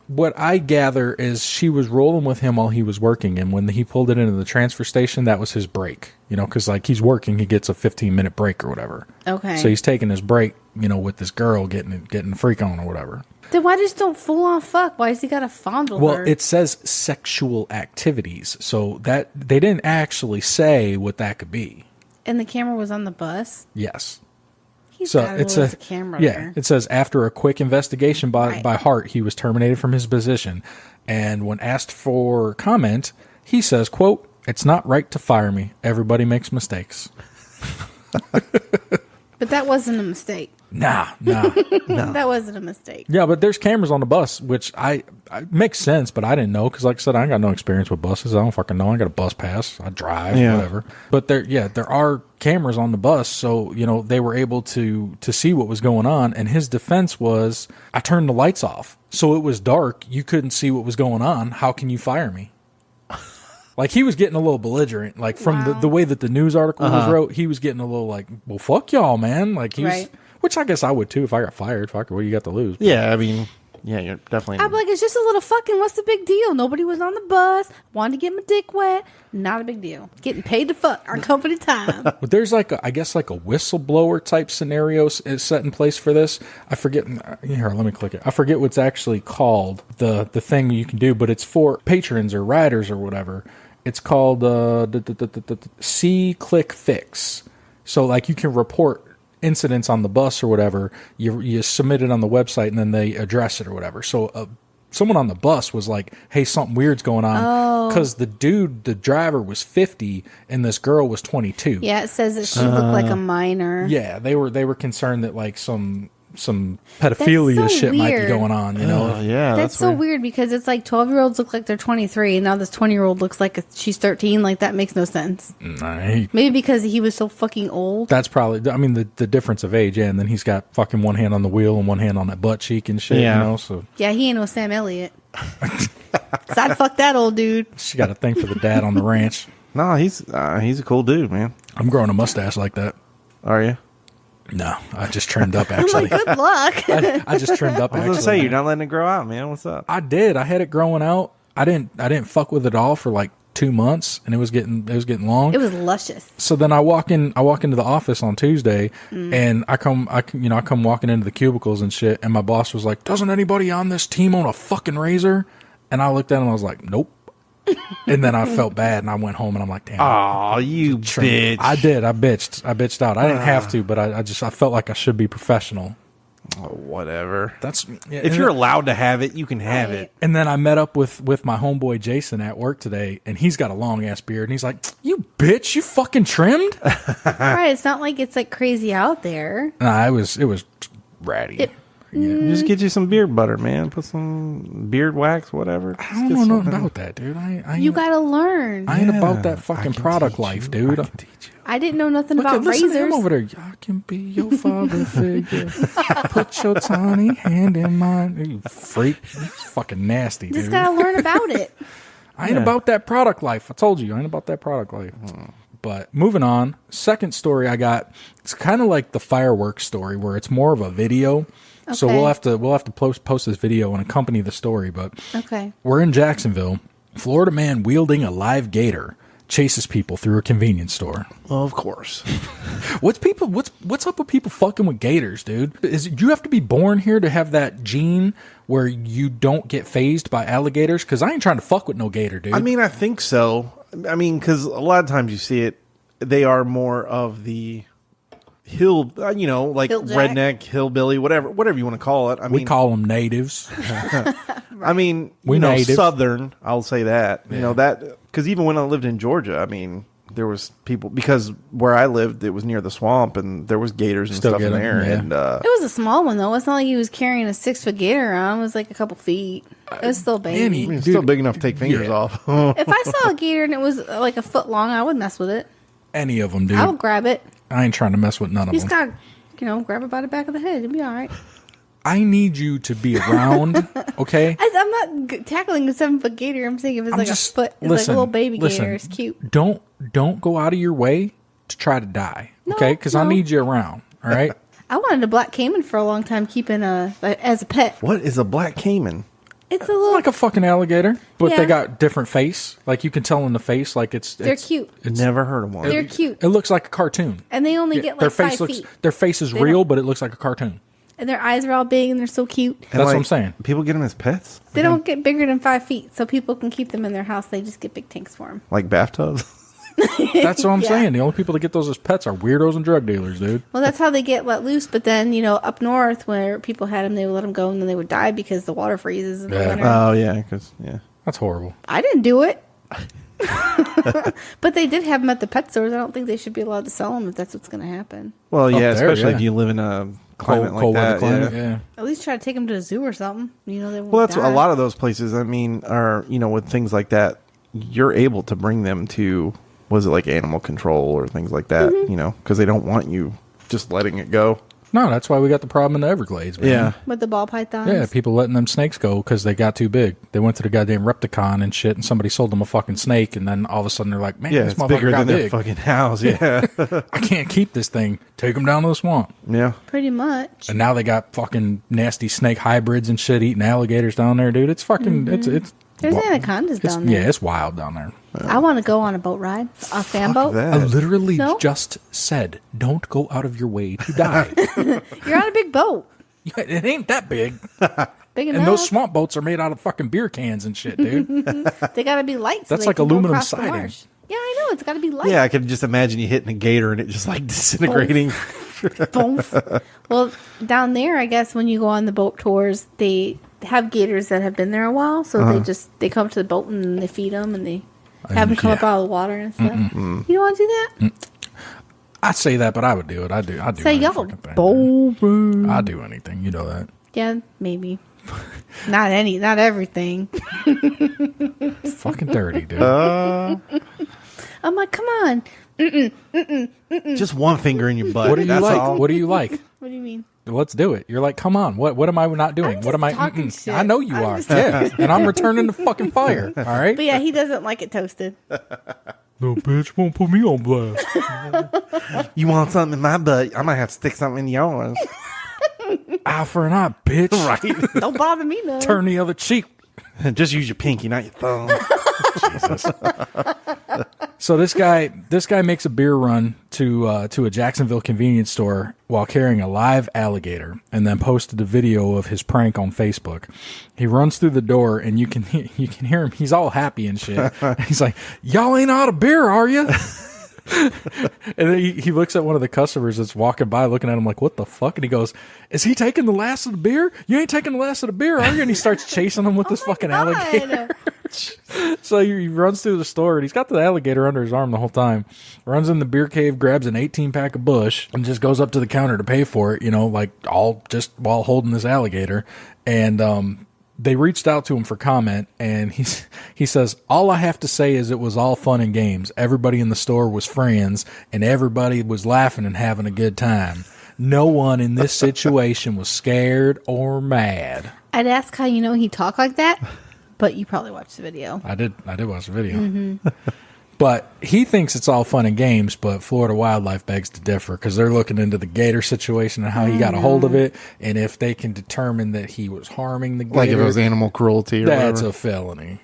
what I gather is she was rolling with him while he was working, and when he pulled it into the transfer station, that was his break. You know, because like he's working, he gets a 15-minute break or whatever. Okay. So he's taking his break, you know, with this girl getting freak on or whatever. Then why just don't full on fuck? Why does he gotta fondle her? Well, it says sexual activities, so that they didn't actually say what that could be. And the camera was on the bus. Yes. He's got a camera there. It says after a quick investigation by Hart, he was terminated from his position. And when asked for comment, he says, quote, "It's not right to fire me. Everybody makes mistakes." But that wasn't a mistake. Nah. That wasn't a mistake. Yeah, but there's cameras on the bus, which I makes sense, but I didn't know because, like I said, I ain't got no experience with buses. I don't fucking know. I got a bus pass. I drive, whatever. But there are cameras on the bus, so you know they were able to see what was going on. And his defense was, "I turned the lights off, so it was dark. You couldn't see what was going on. How can you fire me?" Like, he was getting a little belligerent. Like, from the way that the news article was wrote, he was getting a little like, "Well, fuck y'all, man." Like, he was, which I guess I would too if I got fired. Fuck it, what do you got to lose? Yeah, I mean, yeah, you're definitely. I'm like, it's just a little fucking. What's the big deal? Nobody was on the bus. Wanted to get my dick wet. Not a big deal. Getting paid to fuck. Our company time. But there's like I guess a whistleblower type scenario is set in place for this. I forget. Here, let me click it. I forget what's actually called the thing you can do, but it's for patrons or riders or whatever. It's called C-Click Fix. So like you can report incidents on the bus or whatever. You submit it on the website and then they address it or whatever. So someone on the bus was like, "Hey, something weird's going on," because the driver was 50 and this girl was 22. Yeah, it says that she looked like a minor. Yeah, they were concerned that like some pedophilia That's so shit might be weird. going on, you know? Yeah, That's so weird because it's like 12-year-olds look like they're 23, and now this 20-year-old looks like she's 13. Like, that makes no sense. Maybe because he was so fucking old. That's probably, I mean, the difference of age, yeah, and then he's got fucking one hand on the wheel and one hand on that butt cheek and shit, you know? So Yeah, he ain't no Sam Elliott. Cause I'd fuck that old dude. she got a thing for the dad on the ranch. No, he's a cool dude, man. I'm growing a mustache like that. Are you? No, I just trimmed up, actually. Good luck. I just trimmed up, I was actually. gonna say, you're not letting it grow out, man. What's up? I did. I had it growing out. I didn't fuck with it all for like 2 months, and it was getting long. It was luscious. So then I walk into the office on Tuesday, and I come walking into the cubicles and shit, and my boss was like, "Doesn't anybody on this team own a fucking razor?" And I looked at him, and I was like, "Nope." And then I felt bad, and I went home, and I'm like, "Damn." Oh, you bitch! I did. I bitched out. I didn't have to, but I felt like I should be professional. Oh, whatever. Yeah, if you're allowed to have it, you can have it. And then I met up with my homeboy Jason at work today, and he's got a long ass beard, and he's like, "You bitch, you fucking trimmed?" Right, it's not like it's like crazy out there. Nah, it was ratty. Just get you some beard butter, man. Put some beard wax, whatever. I don't know nothing about that, dude. You gotta learn. I ain't about that fucking product life, dude. I didn't know nothing about listen to him razors. over there. I can be your father figure. Put your tiny hand in mine. You freak. You fucking nasty, dude. Just gotta learn about it. I ain't about that product life. I told you, I ain't about that product life. But moving on, second story I got, it's kind of like the fireworks story where it's more of a video. So we'll have to post this video and accompany the story. But we're in Jacksonville. Florida man wielding a live gator chases people through a convenience store. Of course. What's up with people fucking with gators, dude? You have to be born here to have that gene where you don't get phased by alligators? Because I ain't trying to fuck with no gator, dude. I mean, I think so. I mean, because a lot of times you see it, they are more of the hill, like redneck, hillbilly, whatever you want to call it. I mean, we call them natives. I mean, southern. I'll say that. Yeah. You know that because even when I lived in Georgia, I mean, there was people because where I lived, it was near the swamp, and there was gators and stuff in there. Yeah. And it was a small one though. It's not like he was carrying a 6-foot gator around. It was like a couple feet. It was still baby. It's still big enough to take fingers off. If I saw a gator and it was like a foot long, I would mess with it. Any of them, dude. I would grab it. I ain't trying to mess with none of them. You just gotta, grab it by the back of the head. It'll be all right. I need you to be around, okay? I'm not tackling a 7-foot gator. I'm saying if it's like a foot, it's like a little baby gator. It's cute. Don't go out of your way to try to die, okay? Because I need you around, all right? I wanted a black caiman for a long time, keeping as a pet. What is a black caiman? It's a little like a fucking alligator, but they got different face. Like you can tell in the face, like they're cute. Never heard of one. They're cute. It looks like a cartoon, and they only get like 5 feet. Their face is real, but it looks like a cartoon. And their eyes are all big, and they're so cute. That's what I'm saying. People get them as pets. They don't get bigger than 5 feet, so people can keep them in their house. They just get big tanks for them, like bathtubs. That's what I'm saying. The only people that get those as pets are weirdos and drug dealers, dude. Well, that's how they get let loose. But then, up north where people had them, they would let them go, and then they would die because the water freezes in the winter. Oh, yeah. That's horrible. I didn't do it. But they did have them at the pet stores. I don't think they should be allowed to sell them if that's what's going to happen. Well, yeah, especially if you live in a climate like that. Climate, At least try to take them to a zoo or something. They won't well, that's die. a lot of those places. I mean, are with things like that, you're able to bring them to. Was it like animal control or things like that? Because they don't want you just letting it go. No, that's why we got the problem in the Everglades, man. Yeah. With the ball pythons? Yeah, people letting them snakes go because they got too big. They went to the goddamn Repticon and shit, and somebody sold them a fucking snake, and then all of a sudden they're like, man, this it's motherfucker bigger got than big. their fucking house, yeah. I can't keep this thing. Take them down to the swamp. Yeah. Pretty much. And now they got fucking nasty snake hybrids and shit eating alligators down there, dude. It's fucking, it's There's anacondas down there. Yeah, it's wild down there. I want to go on a boat ride, a fan boat. I literally just said, don't go out of your way to die. You're on a big boat. Yeah, it ain't that big. Big enough. And those swamp boats are made out of fucking beer cans and shit, dude. They got to be light. That's so like they can aluminum go across the siding. marsh. Yeah, I know. It's got to be light. Yeah, I could just imagine you hitting a gator and it just like disintegrating. Well, down there, I guess when you go on the boat tours, they have gators that have been there a while, so they come up to the boat and they feed them and they have them come up out of the water and stuff. You don't want to do that? I say that, but I would do it. I do. Say y'all boring. I do anything. You know that. Yeah, maybe. Not everything. Fucking dirty, dude. I'm like, come on. Just one finger in your butt. What do you like? All. What do you like? What do you mean? Let's do it. You're like, come on. What am I not doing? What am I? Shit. I know you are. Yeah, and I'm returning the fucking fire. All right. But yeah, he doesn't like it toasted. No, bitch won't put me on blast. You want something in my butt? I might have to stick something in yours. Eye for an eye, bitch. Right. Don't bother me, no. Turn the other cheek. Just use your pinky, not your thumb. Jesus. So this guy makes a beer run to a Jacksonville convenience store while carrying a live alligator, and then posted a video of his prank on Facebook. He runs through the door, and you can hear him. He's all happy and shit. He's like, "Y'all ain't out of beer, are you?" And then he looks at one of the customers that's walking by, looking at him like, "What the fuck?" And he goes, "Is he taking the last of the beer? You ain't taking the last of the beer, are you?" And he starts chasing him with this fucking alligator. So he runs through the store, and he's got the alligator under his arm the whole time. Runs in the beer cave, grabs an 18-pack of Busch, and just goes up to the counter to pay for it, like all just while holding this alligator. And they reached out to him for comment, and he says, "All I have to say is it was all fun and games. Everybody in the store was friends, and everybody was laughing and having a good time. No one in this situation was scared or mad." I'd ask how you know he talked like that, but you probably watched the video. I did watch the video. Mm-hmm. But he thinks it's all fun and games, but Florida Wildlife begs to differ, because they're looking into the gator situation and how he got a hold of it, and if they can determine that he was harming the gator. Like if it was animal cruelty or that's whatever. a felony.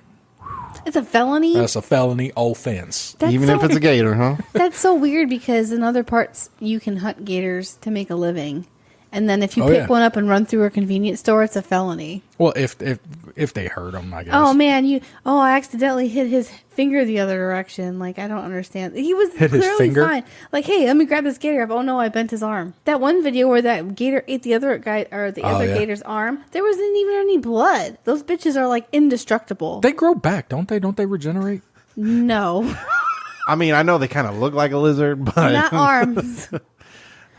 It's a felony? That's a felony offense. Even if it's a gator, huh? That's so weird, because in other parts you can hunt gators to make a living. And then if you pick one up and run through a convenience store, it's a felony. Well, if they hurt him, I guess. Oh man, I accidentally hit his finger the other direction. Like, I don't understand. He was clearly fine. Like, hey, let me grab this gator up. Oh no, I bent his arm. That one video where that gator ate the other guy or the other gator's arm, there wasn't even any blood. Those bitches are like indestructible. They grow back, don't they? Don't they regenerate? No. I mean, I know they kind of look like a lizard, but not arms.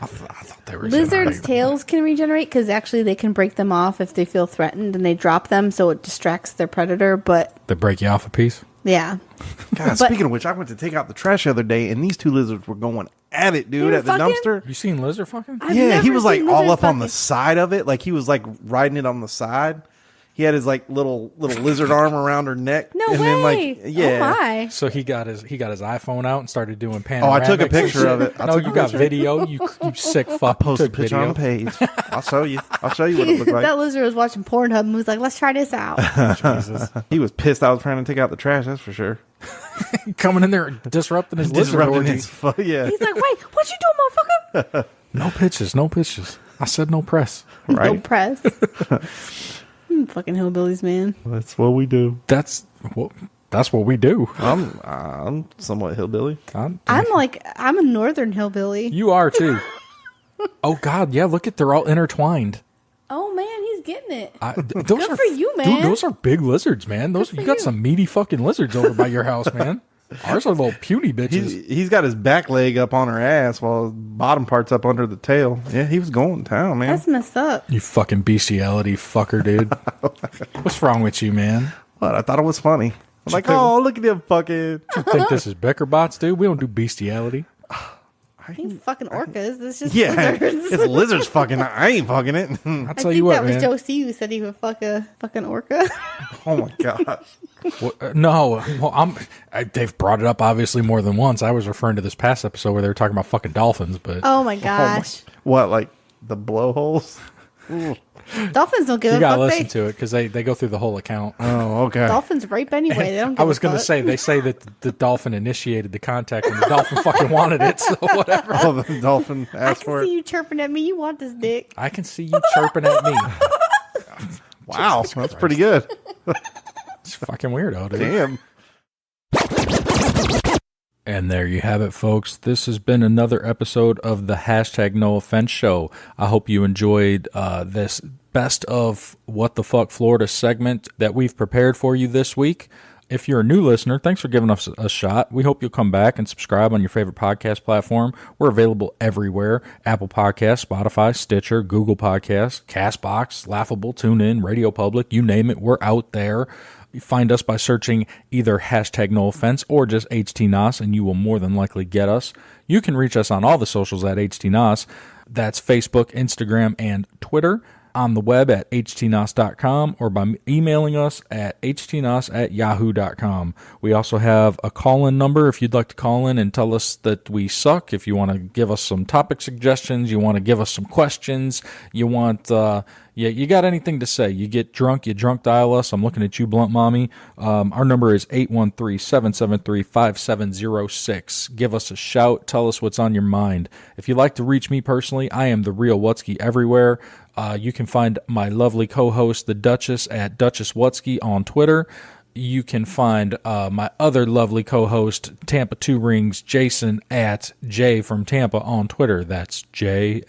I thought they were Lizards' tails can regenerate, because actually they can break them off if they feel threatened, and they drop them so it distracts their predator. But they break you off a piece. Yeah. God, speaking of which, I went to take out the trash the other day, and these two lizards were going at it, dude, at the dumpster. You seen lizard fucking? Yeah, he was like all up on the side of it, like he was like riding it on the side. He had his like little lizard arm around her neck. No and way. Then, like, yeah. Oh my. So he got his iPhone out and started doing Oh, panoramics. I took a picture of it. No, you got video. You sick fuck. I'll post a picture on the page. I'll show you what it looked like. That lizard was watching Pornhub and was like, "Let's try this out." Jesus. He was pissed I was trying to take out the trash, that's for sure. Coming in there disrupting his lizard orgy. Yeah. He's like, "Wait, what you doing, motherfucker?" No pitches. I said no press. Right? No press. Fucking hillbillies, man. That's what we do. That's what we do. I'm somewhat hillbilly. I'm a northern hillbilly. You are too. Oh God, yeah. Look they're all intertwined. Oh man, he's getting it. Good for you, man. Dude, those are big lizards, man. You got some meaty fucking lizards over by your house, man. Ours are little puny bitches. He's got his back leg up on her ass while his bottom part's up under the tail. Yeah, he was going to town, man. That's messed up. You fucking bestiality fucker, dude. What's wrong with you, man? What? I thought it was funny. I'm like, oh, look at him fucking. You think this is Becker bots, dude? We don't do bestiality. He's fucking orcas. It's just lizards. It's lizards fucking. I ain't fucking it. I'll tell you what, that was man. Joe C who said he would fuck a fucking orca. Oh my gosh. No, well, they've brought it up obviously more than once. I was referring to this past episode where they were talking about fucking dolphins, but Oh my gosh. What, like the blowholes? Dolphins don't give you a gotta fuck. listen to it because they go through the whole account. Oh, okay. Dolphins rape anyway. They don't give I was a going to fuck. say, they say that the dolphin initiated the contact and the dolphin fucking wanted it, so whatever. Oh, the dolphin I asked can for see it. you chirping at me. You want this dick. I can see you chirping at me. Wow, that's pretty good. It's fucking weirdo, dude. Damn. And there you have it, folks. This has been another episode of the hashtag No Offense Show. I hope you enjoyed this best of What the Fuck Florida segment that we've prepared for you this week. If you're a new listener, thanks for giving us a shot. We hope you'll come back and subscribe on your favorite podcast platform. We're available everywhere: Apple Podcasts, Spotify, Stitcher, Google Podcasts, CastBox, Laughable, TuneIn, Radio Public, you name it, we're out there. You find us by searching either hashtag no offense or just HTNOS, and you will more than likely get us. You can reach us on all the socials at HTNOS. That's Facebook, Instagram, and Twitter. On the web at htnos.com or by emailing us at htnos@yahoo.com. We also have a call-in number if you'd like to call in and tell us that we suck. If you want to give us some topic suggestions, you want to give us some questions, you want, you got anything to say, you get drunk, you drunk dial us. I'm looking at you, Blunt Mommy. Our number is 813-773-5706. Give us a shout. Tell us what's on your mind. If you'd like to reach me personally, I am the Real Wutsky everywhere. You can find my lovely co-host, the Duchess, at Duchess Wutsky on Twitter. You can find my other lovely co-host, Tampa 2 Rings, Jason, at Jay from Tampa on Twitter. That's Jay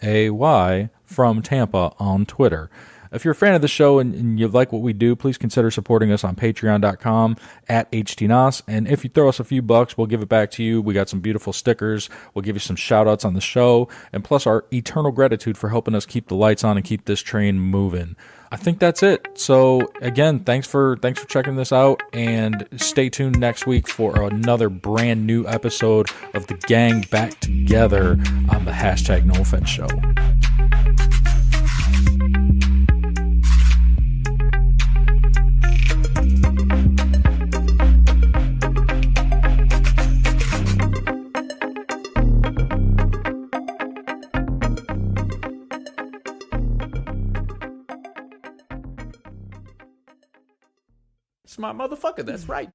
from Tampa on Twitter. If you're a fan of the show and you like what we do, please consider supporting us on patreon.com at HTNOS. And if you throw us a few bucks, we'll give it back to you. We got some beautiful stickers. We'll give you some shout outs on the show. And plus our eternal gratitude for helping us keep the lights on and keep this train moving. I think that's it. So again, thanks for checking this out, and stay tuned next week for another brand new episode of the gang back together on the hashtag No Offense Show. Smart motherfucker, that's right.